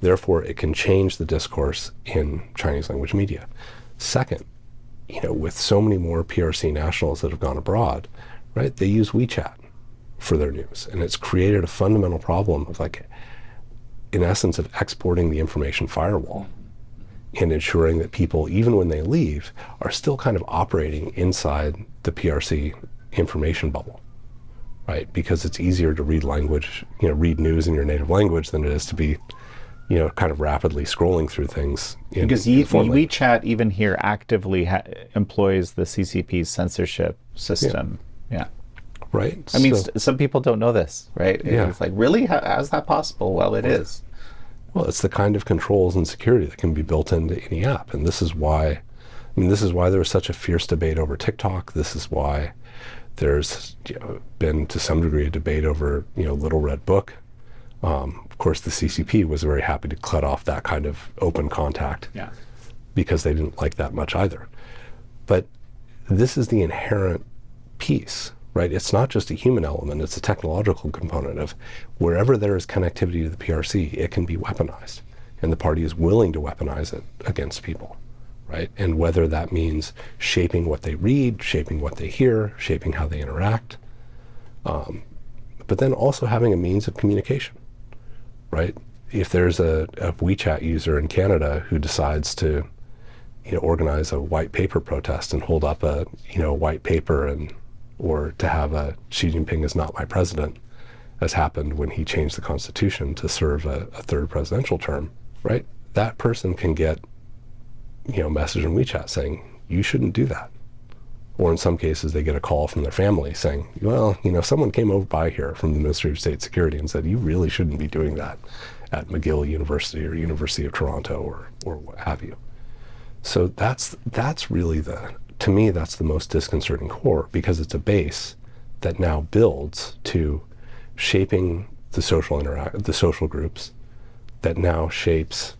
Therefore, it can change the discourse in Chinese language media. Second, with so many more PRC nationals that have gone abroad, right, they use WeChat for their news. And it's created a fundamental problem of in essence, of exporting the information firewall and ensuring that people, even when they leave, are still kind of operating inside the PRC information bubble, right? Because it's easier to read read news in your native language than it is to be, kind of rapidly scrolling through things. Because WeChat, even here, actively employs the CCP's censorship system. Yeah. Right. I mean, some people don't know this, right? Yeah. It's like, really? How is that possible? Well, it is. Well, it's the kind of controls and security that can be built into any app. And this is why there was such a fierce debate over TikTok. This is why there's been, to some degree, a debate over, Little Red Book. Of course, the CCP was very happy to cut off that kind of open contact because they didn't like that much either. But this is the inherent piece, right? It's not just a human element, it's a technological component of wherever there is connectivity to the PRC, it can be weaponized. And the party is willing to weaponize it against people, right? And whether that means shaping what they read, shaping what they hear, shaping how they interact, but then also having a means of communication, right? If there's a WeChat user in Canada who decides to, organize a white paper protest and hold up a, white paper or to have a Xi Jinping is not my president, as happened when he changed the Constitution to serve a third presidential term, right? That person can get, a message in WeChat saying, you shouldn't do that. Or in some cases, they get a call from their family saying, well, someone came over by here from the Ministry of State Security and said, you really shouldn't be doing that at McGill University or University of Toronto or what have you. So that's really to me, that's the most disconcerting core, because it's a base that now builds to shaping the social groups, that now shapes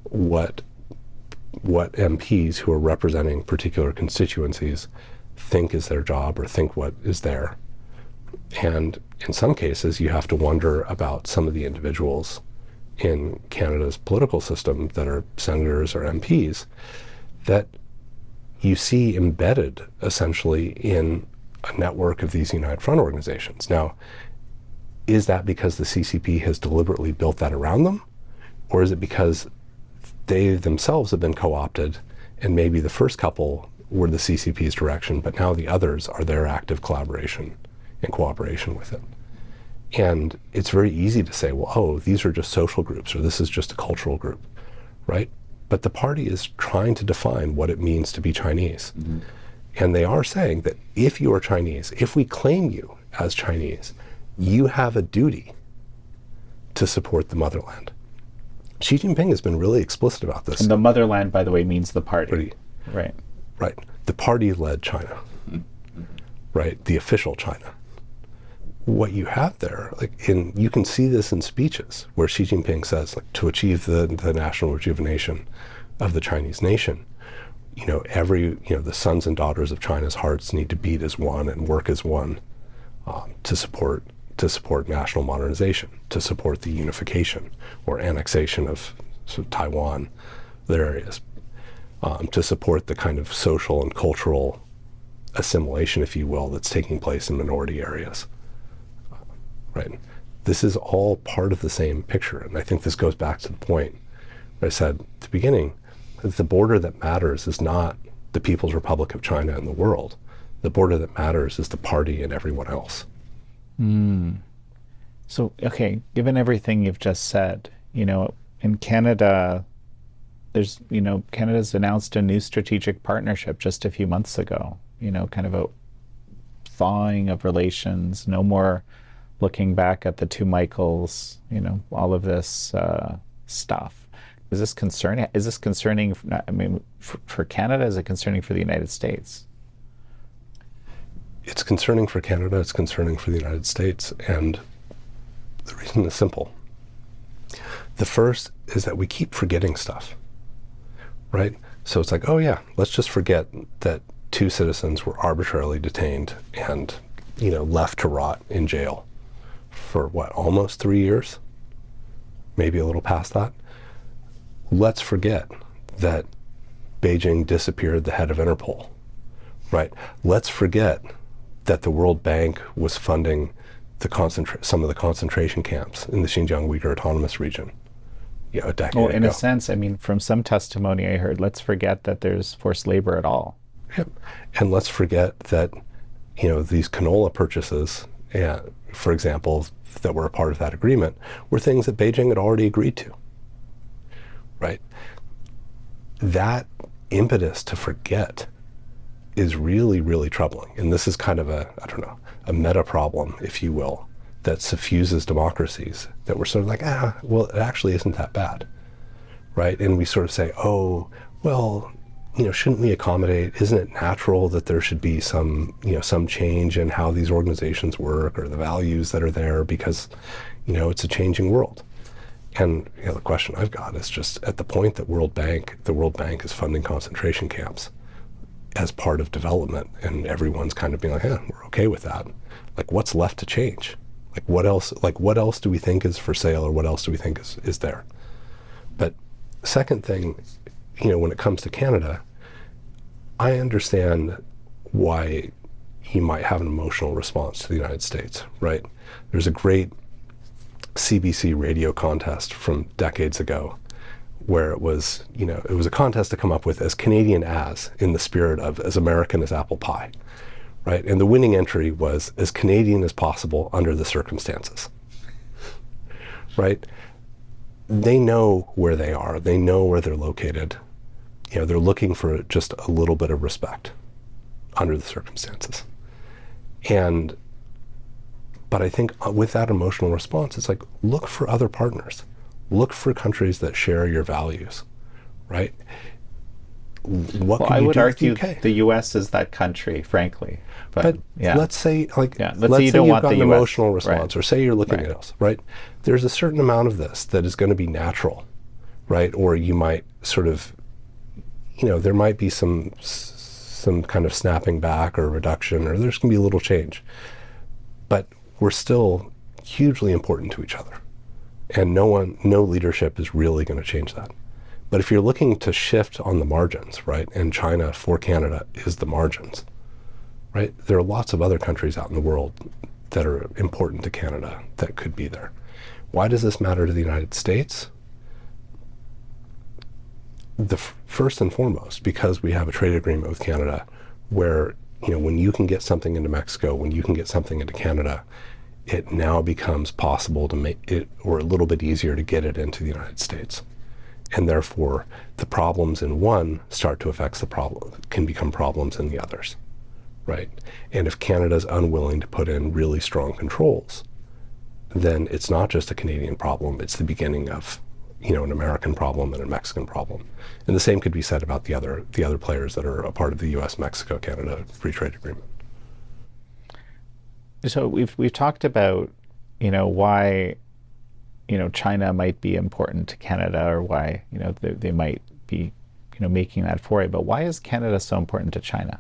what MPs who are representing particular constituencies think is their job or think what is there. And in some cases, you have to wonder about some of the individuals in Canada's political system that are senators or MPs that you see embedded essentially in a network of these United Front organizations. Now, is that because the CCP has deliberately built that around them? Or is it because they themselves have been co-opted and maybe the first couple were the CCP's direction, but now the others are their active collaboration and cooperation with it. And it's very easy to say, well, oh, these are just social groups, or this is just a cultural group, right? But the party is trying to define what it means to be Chinese. Mm-hmm. And they are saying that if you are Chinese, if we claim you as Chinese, you have a duty to support the motherland. Xi Jinping has been really explicit about this. And the motherland, by the way, means the party. Right. Right. The party-led China. Mm-hmm. Right? The official China. What you have there, you can see this in speeches where Xi Jinping says, to achieve the national rejuvenation of the Chinese nation, the sons and daughters of China's hearts need to beat as one and work as one to support national modernization, to support the unification or annexation of Taiwan, their areas, to support the kind of social and cultural assimilation, if you will, that's taking place in minority areas. Right. This is all part of the same picture. And I think this goes back to the point where I said at the beginning that the border that matters is not the People's Republic of China and the world. The border that matters is the party and everyone else. So, okay, given everything you've just said, in Canada, Canada's announced a new strategic partnership just a few months ago, kind of a thawing of relations, no more looking back at the two Michaels, all of this stuff. Is this concerning? Is this concerning? For Canada, is it concerning for the United States? It's concerning for Canada. It's concerning for the United States, and the reason is simple. The first is that we keep forgetting stuff, right? So it's like, oh yeah, let's just forget that 2 citizens were arbitrarily detained and, left to rot in jail for almost 3 years, maybe a little past that. Let's forget that Beijing disappeared the head of Interpol, right? Let's forget that the World Bank was funding some of the concentration camps in the Xinjiang Uyghur Autonomous Region, a decade ago. In a sense, from some testimony I heard, let's forget that there's forced labor at all. Yep. And let's forget that, these canola purchases, for example, that were a part of that agreement, were things that Beijing had already agreed to, right? That impetus to forget is really, really troubling. And this is kind of a meta problem, if you will, that suffuses democracies, that we're sort of like, well, it actually isn't that bad, right? And we sort of say, oh, well, shouldn't we accommodate? Isn't it natural that there should be some change in how these organizations work or the values that are there because, it's a changing world? And the question I've got is just at the point that the World Bank is funding concentration camps as part of development, and everyone's kind of being like, we're okay with that. What's left to change? What else do we think is for sale, or what else do we think is there? But second thing, when it comes to Canada, I understand why he might have an emotional response to the United States, right? There's a great CBC radio contest from decades ago where it was a contest to come up with as Canadian as, in the spirit of as American as apple pie, right? And the winning entry was as Canadian as possible under the circumstances, right? They know where they are. They know where they're located. They're looking for just a little bit of respect under the circumstances. But I think with that emotional response, it's look for other partners. Look for countries that share your values, right? I would argue the U.S. is that country, frankly. But let's say, let's say you don't want the an US. Emotional response, Right. or say you're looking at us, right? There's a certain amount of this that is going to be natural, right? Or you might sort of, there might be some kind of snapping back or reduction, or there's going to be a little change. But we're still hugely important to each other. And no leadership is really going to change that. But if you're looking to shift on the margins, right, and China for Canada is the margins, right, there are lots of other countries out in the world that are important to Canada that could be there. Why does this matter to the United States? first and foremost, because we have a trade agreement with Canada where, when you can get something into Mexico, when you can get something into Canada, it now becomes possible to make it, or a little bit easier to get it into the United States. And therefore, the problems in one start to affect can become problems in the others, right? And if Canada's unwilling to put in really strong controls, then it's not just a Canadian problem, it's the beginning of, an American problem and a Mexican problem. And the same could be said about the other players that are a part of the U.S., Mexico, Canada Free Trade Agreement. So we've talked about, why, China might be important to Canada, or why, they might be, making that foray. But why is Canada so important to China?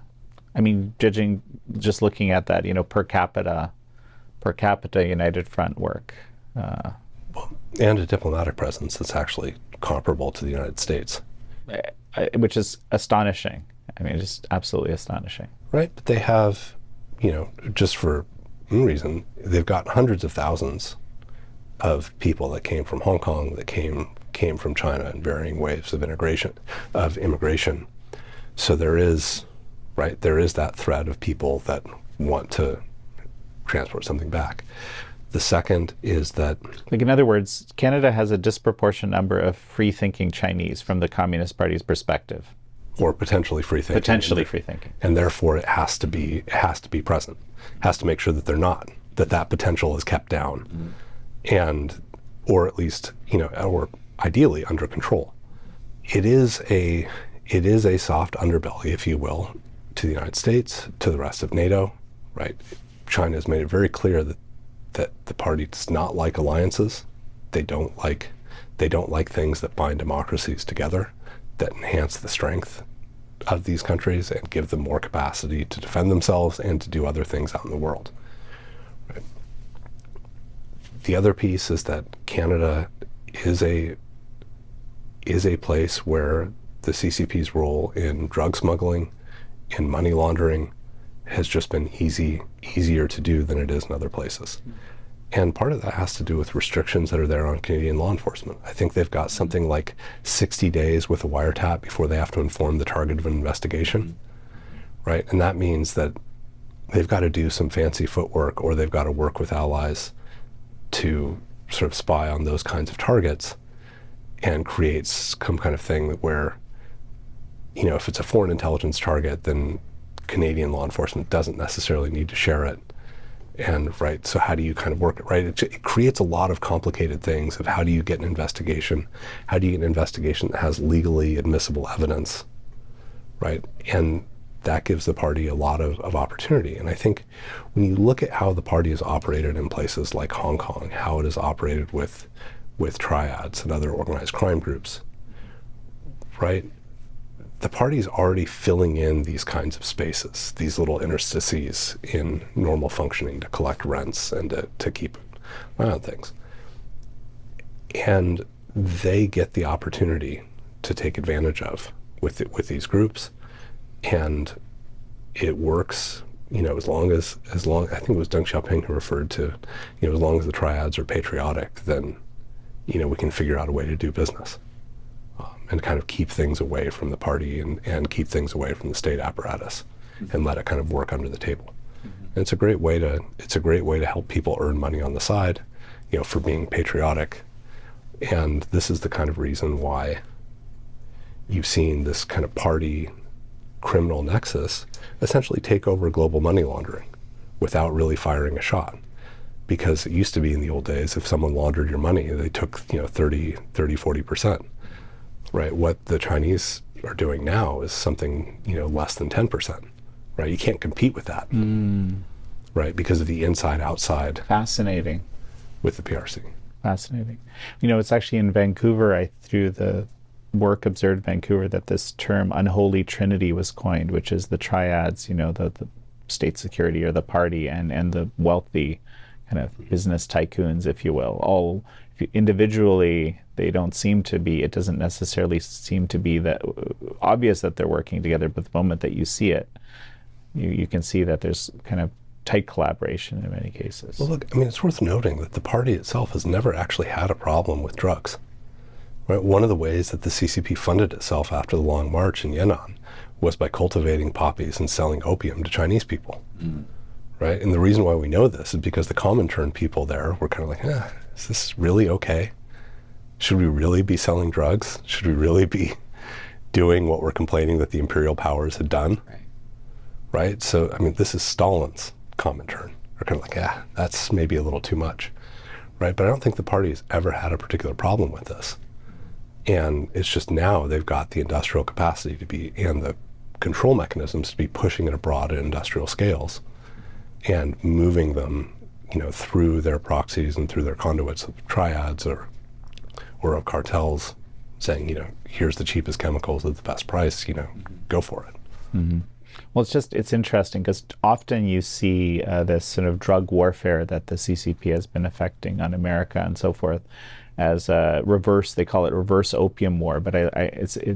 I mean, just looking at that, per capita United Front work. And a diplomatic presence that's actually comparable to the United States. Which is astonishing. I mean, just absolutely astonishing. Right, but they have, just for one reason, they've got hundreds of thousands of people that came from Hong Kong, that came from China in varying waves of immigration. So there is that thread of people that want to transport something back. The second is that, in other words, Canada has a disproportionate number of free-thinking Chinese from the Communist Party's perspective. Or potentially free-thinking. Potentially free-thinking. And therefore it has to be present. It has to make sure that they're not, that potential is kept down. And, or at least, or ideally under control. It is a soft underbelly, if you will, to the United States, to the rest of NATO, right? China has made it very clear that the party does not like alliances. They don't like things that bind democracies together, that enhance the strength of these countries and give them more capacity to defend themselves and to do other things out in the world. Right? The other piece is that Canada is a place where the CCP's role in drug smuggling, in money laundering, has just been easier to do than it is in other places. And part of that has to do with restrictions that are there on Canadian law enforcement. I think they've got something like 60 days with a wiretap before they have to inform the target of an investigation, right? And that means that they've got to do some fancy footwork, or they've got to work with allies to sort of spy on those kinds of targets and create some kind of thing where, if it's a foreign intelligence target, then Canadian law enforcement doesn't necessarily need to share it. And right, so how do you kind of work it, right? It creates a lot of complicated things of how do you get an investigation? How do you get an investigation that has legally admissible evidence, right? And that gives the party a lot of opportunity. And I think when you look at how the party is operated in places like Hong Kong, how it is operated with triads and other organized crime groups, right? The party's already filling in these kinds of spaces, these little interstices in normal functioning to collect rents and to keep an eye on things. And they get the opportunity to take advantage of with these groups. And it works, as long, I think it was Deng Xiaoping who referred to, as long as the triads are patriotic, then, we can figure out a way to do business. And kind of keep things away from the party and keep things away from the state apparatus, and let it kind of work under the table. And it's a great way to help people earn money on the side, for being patriotic. And this is the kind of reason why you've seen this kind of party criminal nexus essentially take over global money laundering without really firing a shot. Because it used to be in the old days, if someone laundered your money, they took 30-40%. Right, what the Chinese are doing now is something less than 10%. Right, you can't compete with that. Right, because of the inside-outside. Fascinating. With the PRC. Fascinating. It's actually in Vancouver, through the work observed in Vancouver, that this term "unholy trinity" was coined, which is the triads, the state security or the party and the wealthy kind of business tycoons, if you will. All individually, they don't seem to be, it doesn't necessarily seem to be that obvious that they're working together, but the moment that you see it, you can see that there's kind of tight collaboration in many cases. Well, look, it's worth noting that the party itself has never actually had a problem with drugs, Right? One of the ways that the CCP funded itself after the Long March in Yan'an was by cultivating poppies and selling opium to Chinese people. Right? And the reason why we know this is because the Comintern people there were kind of like, is this really okay? Should we really be selling drugs? Should we really be doing what we're complaining that the imperial powers had done? Right? So, I mean, this is Stalin's Comintern. They're kind of like, that's maybe a little too much. Right? But I don't think the party has ever had a particular problem with this. And it's just now they've got the industrial capacity to be, and the control mechanisms to be pushing it abroad at industrial scales and moving them, through their proxies and through their conduits of triads or of cartels, saying, here's the cheapest chemicals at the best price, go for it. Mm-hmm. Well, it's interesting because often you see this sort of drug warfare that the CCP has been effecting on America and so forth as they call it reverse opium war. But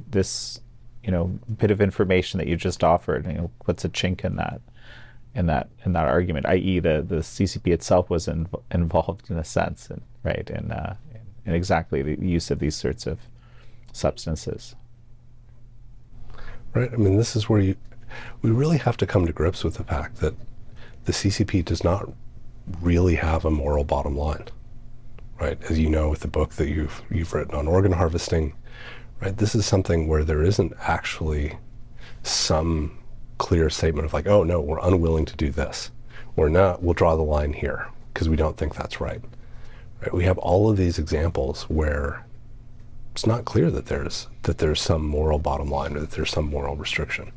this bit of information that you just offered, puts a chink in that argument, i.e. the CCP itself was involved in a sense, in exactly the use of these sorts of substances. Right. I mean, this is where we really have to come to grips with the fact that the CCP does not really have a moral bottom line. Right. As you know, with the book that you've written on organ harvesting, right, this is something where there isn't actually some clear statement of like, oh no, we're unwilling to do this. We'll draw the line here because we don't think that's right. Right. We have all of these examples where it's not clear that there's some moral bottom line or that there's some moral restriction.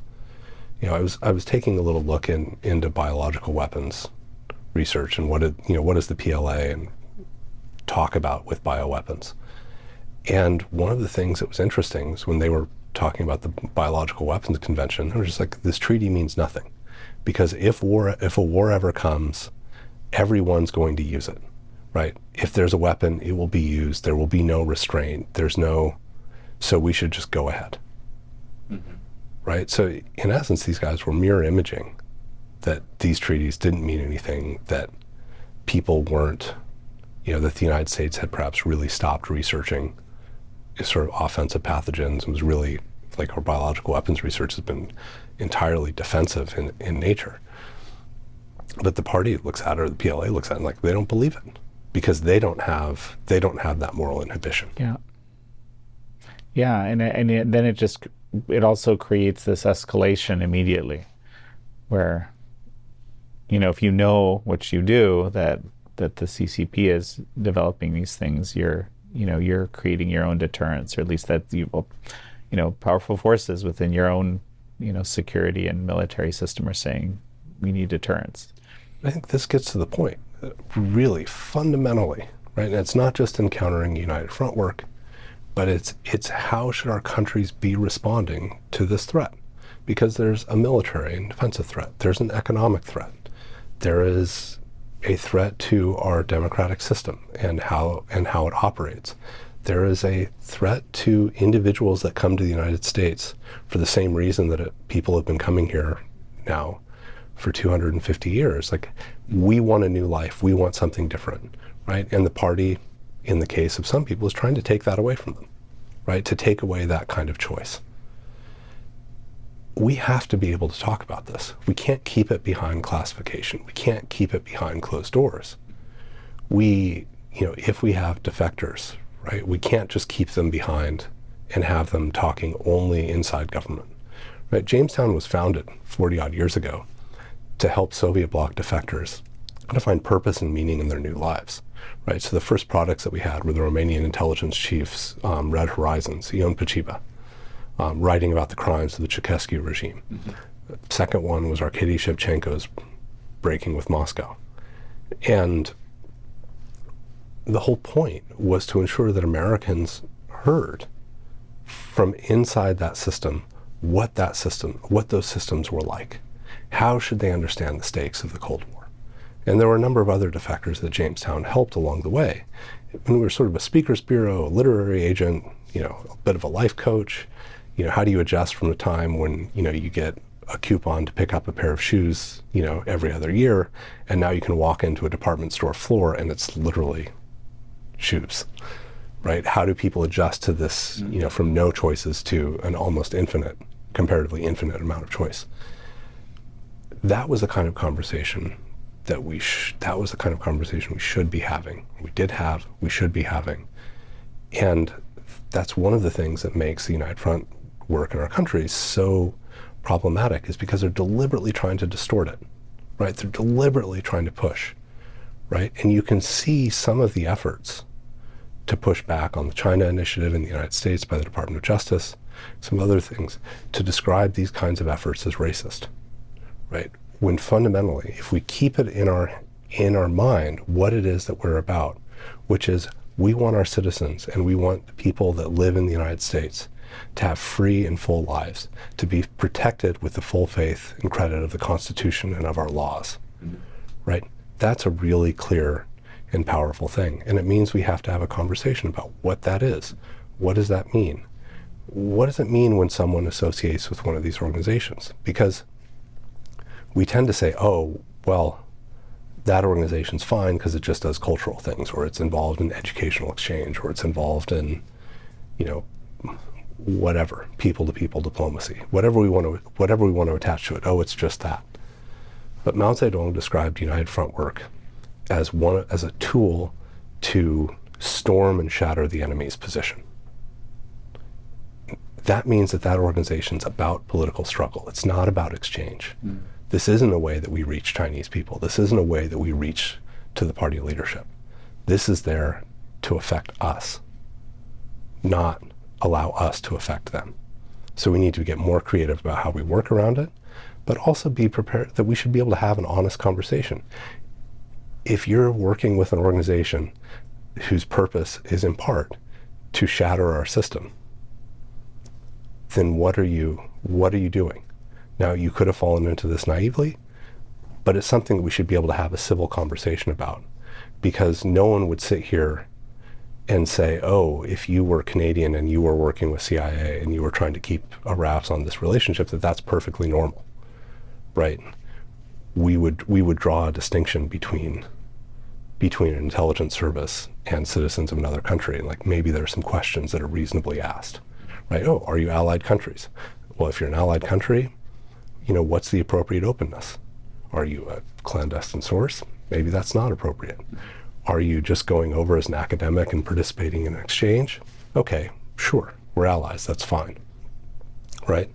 I was taking a little look into biological weapons research and what does the PLA and talk about with bioweapons. And one of the things that was interesting was when they were talking about the Biological Weapons Convention, they were just like, this treaty means nothing, because if a war ever comes, everyone's going to use it. Right? If there's a weapon, it will be used. There will be no restraint. So we should just go ahead. Mm-hmm. Right? So in essence, these guys were mirror imaging that these treaties didn't mean anything, that people weren't, that the United States had perhaps really stopped researching sort of offensive pathogens and was really, like, our biological weapons research has been entirely defensive in nature. But the party looks at it, or the PLA looks at it, and like, they don't believe it. Because they don't have that moral inhibition. Yeah, and then it also creates this escalation immediately, where, if you know what you do, that the CCP is developing these things, you're creating your own deterrence, or at least that powerful forces within your own security and military system are saying we need deterrence. I think this gets to the point. Really fundamentally, right? And it's not just encountering United Front work, but it's how should our countries be responding to this threat? Because there's a military and defensive threat. There's an economic threat. There is a threat to our democratic system and how it operates. There is a threat to individuals that come to the United States for the same reason that people have been coming here now for 250 years. Like, we want a new life. We want something different, right? And the party, in the case of some people, is trying to take that away from them, right? To take away that kind of choice. We have to be able to talk about this. We can't keep it behind classification. We can't keep it behind closed doors. If we have defectors, right, we can't just keep them behind and have them talking only inside government, right? Jamestown was founded 40 odd years ago to help Soviet bloc defectors to find purpose and meaning in their new lives, right? So the first products that we had were the Romanian intelligence chief's Red Horizons, Ion Pachiba, writing about the crimes of the Ceausescu regime. Mm-hmm. The second one was Arkady Shevchenko's breaking with Moscow. And the whole point was to ensure that Americans heard from inside that system what those systems were like. How should they understand the stakes of the Cold War? And there were a number of other defectors that Jamestown helped along the way. When we were sort of a speakers bureau, a literary agent, a bit of a life coach, how do you adjust from a time when, you get a coupon to pick up a pair of shoes, every other year, and now you can walk into a department store floor and it's literally shoes, right? How do people adjust to this, from no choices to an almost comparatively infinite amount of choice? That was the kind of conversation we should be having. We did have, we should be having. And that's one of the things that makes the United Front work in our country so problematic, is because they're deliberately trying to distort it, right? They're deliberately trying to push, right? And you can see some of the efforts to push back on the China initiative in the United States by the Department of Justice, some other things, to describe these kinds of efforts as racist, right? When fundamentally, if we keep it in our mind what it is that we're about, which is we want our citizens and we want the people that live in the United States to have free and full lives, to be protected with the full faith and credit of the Constitution and of our laws, right? That's a really clear and powerful thing. And it means we have to have a conversation about what that is. What does that mean? What does it mean when someone associates with one of these organizations? Because we tend to say, oh, well, that organization's fine because it just does cultural things, or it's involved in educational exchange, or it's involved in, whatever, people-to-people diplomacy, whatever we want to attach to it. Oh, it's just that. But Mao Zedong described United Front work as a tool to storm and shatter the enemy's position. That means that organization's about political struggle. It's not about exchange. This isn't a way that we reach Chinese people. This isn't a way that we reach to the party leadership. This is there to affect us, not allow us to affect them. So we need to get more creative about how we work around it, but also be prepared that we should be able to have an honest conversation. If you're working with an organization whose purpose is in part to shatter our system, then what are you doing? Now, you could have fallen into this naively, but it's something that we should be able to have a civil conversation about, because no one would sit here and say, oh, if you were Canadian and you were working with CIA and you were trying to keep a wraps on this relationship, that's perfectly normal, right? We would draw a distinction between an intelligence service and citizens of another country. And maybe there are some questions that are reasonably asked, right? Oh, are you allied countries? Well, if you're an allied country, what's the appropriate openness? Are you a clandestine source? Maybe that's not appropriate. Are you just going over as an academic and participating in an exchange? Okay, sure, we're allies, that's fine, right?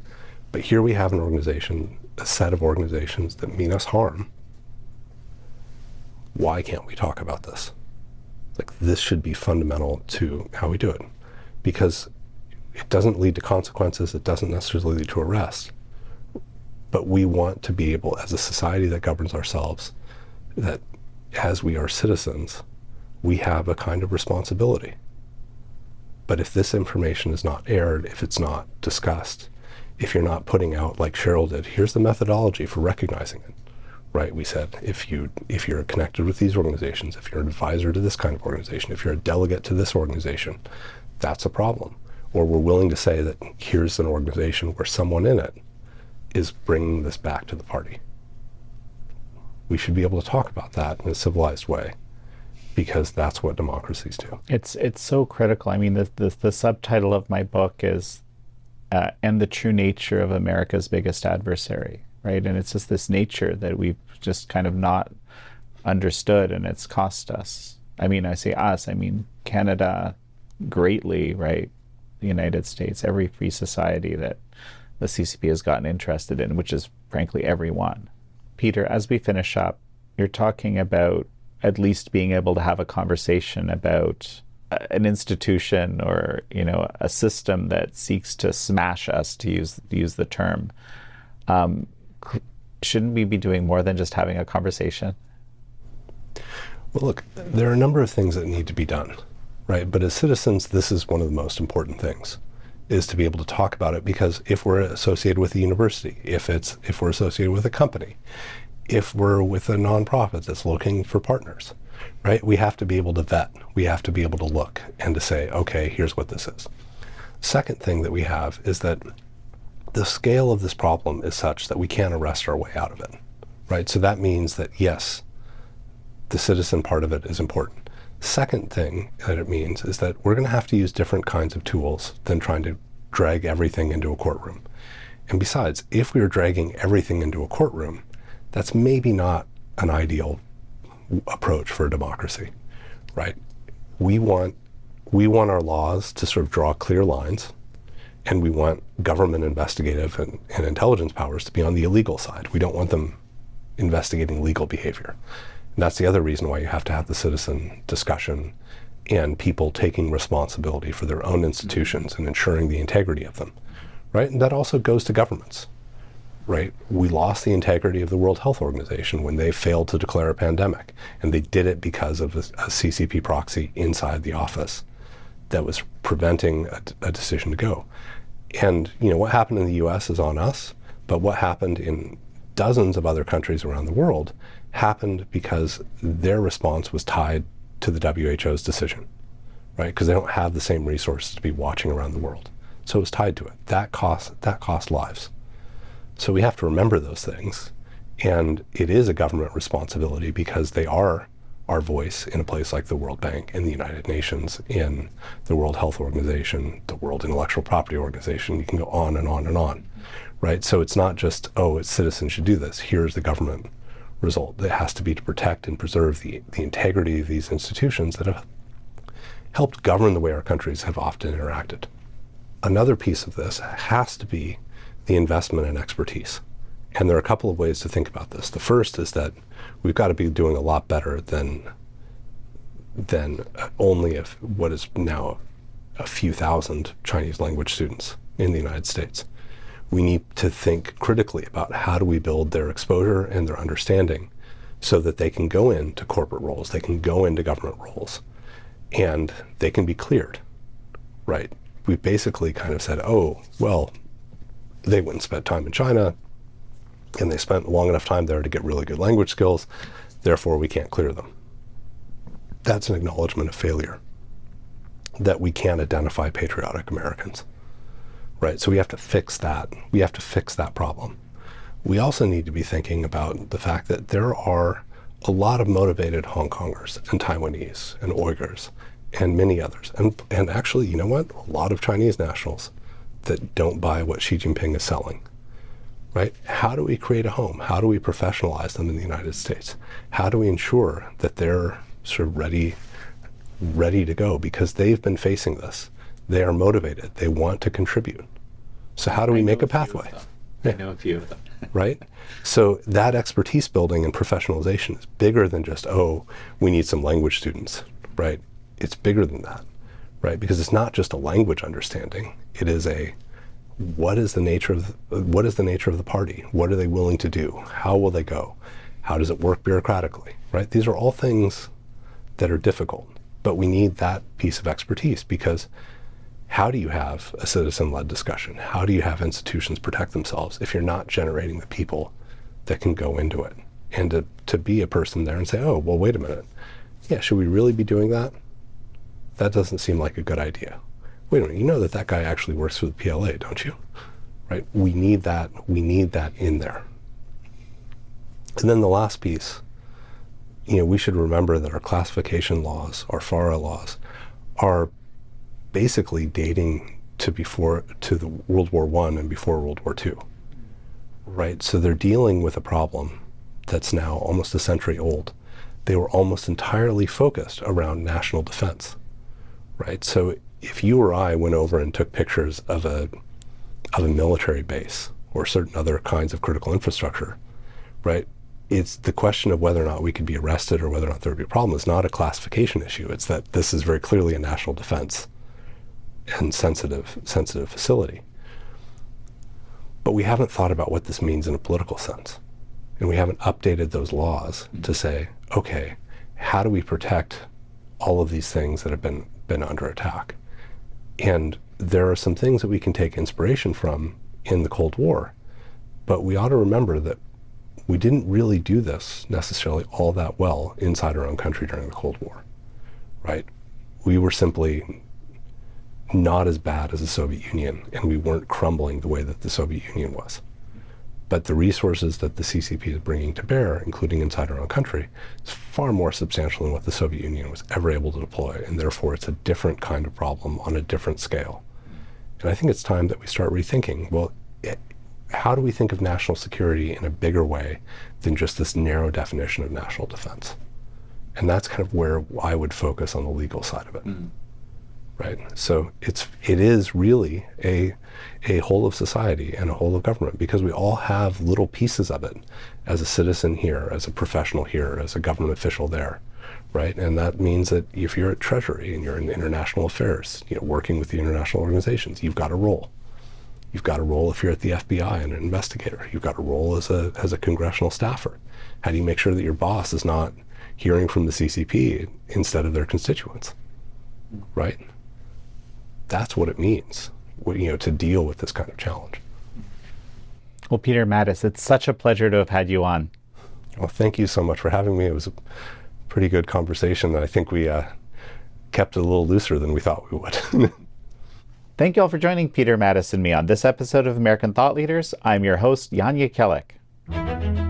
But here we have a set of organizations that mean us harm. Why can't we talk about this? This should be fundamental to how we do it, because it doesn't lead to consequences, it doesn't necessarily lead to arrest. But we want to be able, as a society that governs ourselves, that as we are citizens, we have a kind of responsibility. But if this information is not aired, if it's not discussed, if you're not putting out, like Cheryl did, here's the methodology for recognizing it, right? We said, if you're connected with these organizations, if you're an advisor to this kind of organization, if you're a delegate to this organization, that's a problem. Or we're willing to say that here's an organization where someone in it is bringing this back to the party. We should be able to talk about that in a civilized way, because that's what democracies do. It's so critical. I mean, the subtitle of my book is "And the True Nature of America's Biggest Adversary," right? And it's just this nature that we've just kind of not understood, and it's cost us. I mean, I say us, I mean Canada greatly, right? The United States, every free society that the CCP has gotten interested in, which is frankly everyone. Peter, as we finish up, you're talking about at least being able to have a conversation about an institution or a system that seeks to smash us, to use the term. Shouldn't we be doing more than just having a conversation? Well, look, there are a number of things that need to be done, right? But as citizens, this is one of the most important things, is to be able to talk about it, because if we're associated with a university, if we're associated with a company, if we're with a nonprofit that's looking for partners, right? We have to be able to vet. We have to be able to look and to say, okay, here's what this is. Second thing that we have is that the scale of this problem is such that we can't arrest our way out of it, right? So that means that, yes, the citizen part of it is important. Second thing that it means is that we're going to have to use different kinds of tools than trying to drag everything into a courtroom. And besides, if we are dragging everything into a courtroom, that's maybe not an ideal approach for a democracy, right? We want our laws to sort of draw clear lines, and we want government investigative and intelligence powers to be on the illegal side. We don't want them investigating legal behavior. And that's the other reason why you have to have the citizen discussion and people taking responsibility for their own institutions and ensuring the integrity of them, right? And that also goes to governments, right? We lost the integrity of the World Health Organization when they failed to declare a pandemic, and they did it because of a CCP proxy inside the office that was preventing a decision to go. And what happened in the US is on us, but what happened in dozens of other countries around the world happened because their response was tied to the WHO's decision, right? Because they don't have the same resources to be watching around the world. So it was tied to it. That cost lives. So we have to remember those things. And it is a government responsibility because they are our voice in a place like the World Bank, in the United Nations, in the World Health Organization, the World Intellectual Property Organization. You can go on and on and on, right? So it's not just, it's citizens should do this. Here's the government result. It has to be to protect and preserve the integrity of these institutions that have helped govern the way our countries have often interacted. Another piece of this has to be the investment in expertise. And there are a couple of ways to think about this. The first is that we've got to be doing a lot better than only what is now a few thousand Chinese language students in the United States. We need to think critically about how do we build their exposure and their understanding so that they can go into corporate roles, they can go into government roles, and they can be cleared, right? We basically kind of said, they went and spent time in China, and they spent long enough time there to get really good language skills, therefore we can't clear them. That's an acknowledgement of failure, that we can't identify patriotic Americans, right? So we have to fix that. We have to fix that problem. We also need to be thinking about the fact that there are a lot of motivated Hong Kongers and Taiwanese and Uyghurs and many others. And actually, you know what? A lot of Chinese nationals that don't buy what Xi Jinping is selling. Right? How do we create a home? How do we professionalize them in the United States? How do we ensure that they're sort of ready to go? Because they've been facing this. They are motivated. They want to contribute. So how do we make a pathway? I know a few of them. Right? So that expertise building and professionalization is bigger than just, we need some language students, right? It's bigger than that, right? Because it's not just a language understanding. It is what is the nature of the party? What are they willing to do? How will they go? How does it work bureaucratically, right? These are all things that are difficult, but we need that piece of expertise, because how do you have a citizen-led discussion? How do you have institutions protect themselves if you're not generating the people that can go into it? And to be a person there and say, wait a minute. Yeah, should we really be doing that? That doesn't seem like a good idea. Wait a minute, you know that guy actually works for the PLA, don't you? Right? We need that in there. And then the last piece, we should remember that our classification laws, our FARA laws, are basically dating to the World War I and before World War II. Right? So they're dealing with a problem that's now almost a century old. They were almost entirely focused around national defense. Right? So if you or I went over and took pictures of a military base or certain other kinds of critical infrastructure, right? It's the question of whether or not we could be arrested or whether or not there would be a problem is not a classification issue. It's that this is very clearly a national defense and sensitive facility. But we haven't thought about what this means in a political sense. And we haven't updated those laws to say, okay, how do we protect all of these things that have been under attack? And there are some things that we can take inspiration from in the Cold War, but we ought to remember that we didn't really do this necessarily all that well inside our own country during the Cold War, right? We were simply not as bad as the Soviet Union, and we weren't crumbling the way that the Soviet Union was. But the resources that the CCP is bringing to bear, including inside our own country, is far more substantial than what the Soviet Union was ever able to deploy. And therefore, it's a different kind of problem on a different scale. And I think it's time that we start rethinking, well, how do we think of national security in a bigger way than just this narrow definition of national defense? And that's kind of where I would focus on the legal side of it. Right? So it is really a whole of society and a whole of government, because we all have little pieces of it as a citizen here, as a professional here, as a government official there, right? And that means that if you're at Treasury and you're in international affairs, working with the international organizations, you've got a role. You've got a role if you're at the FBI and an investigator. You've got a role as a congressional staffer. How do you make sure that your boss is not hearing from the CCP instead of their constituents, right? That's what it means, to deal with this kind of challenge. Well, Peter Mattis, it's such a pleasure to have had you on. Well, thank you so much for having me. It was a pretty good conversation. I think we kept it a little looser than we thought we would. Thank you all for joining Peter Mattis and me on this episode of American Thought Leaders. I'm your host, Jan Jekielek.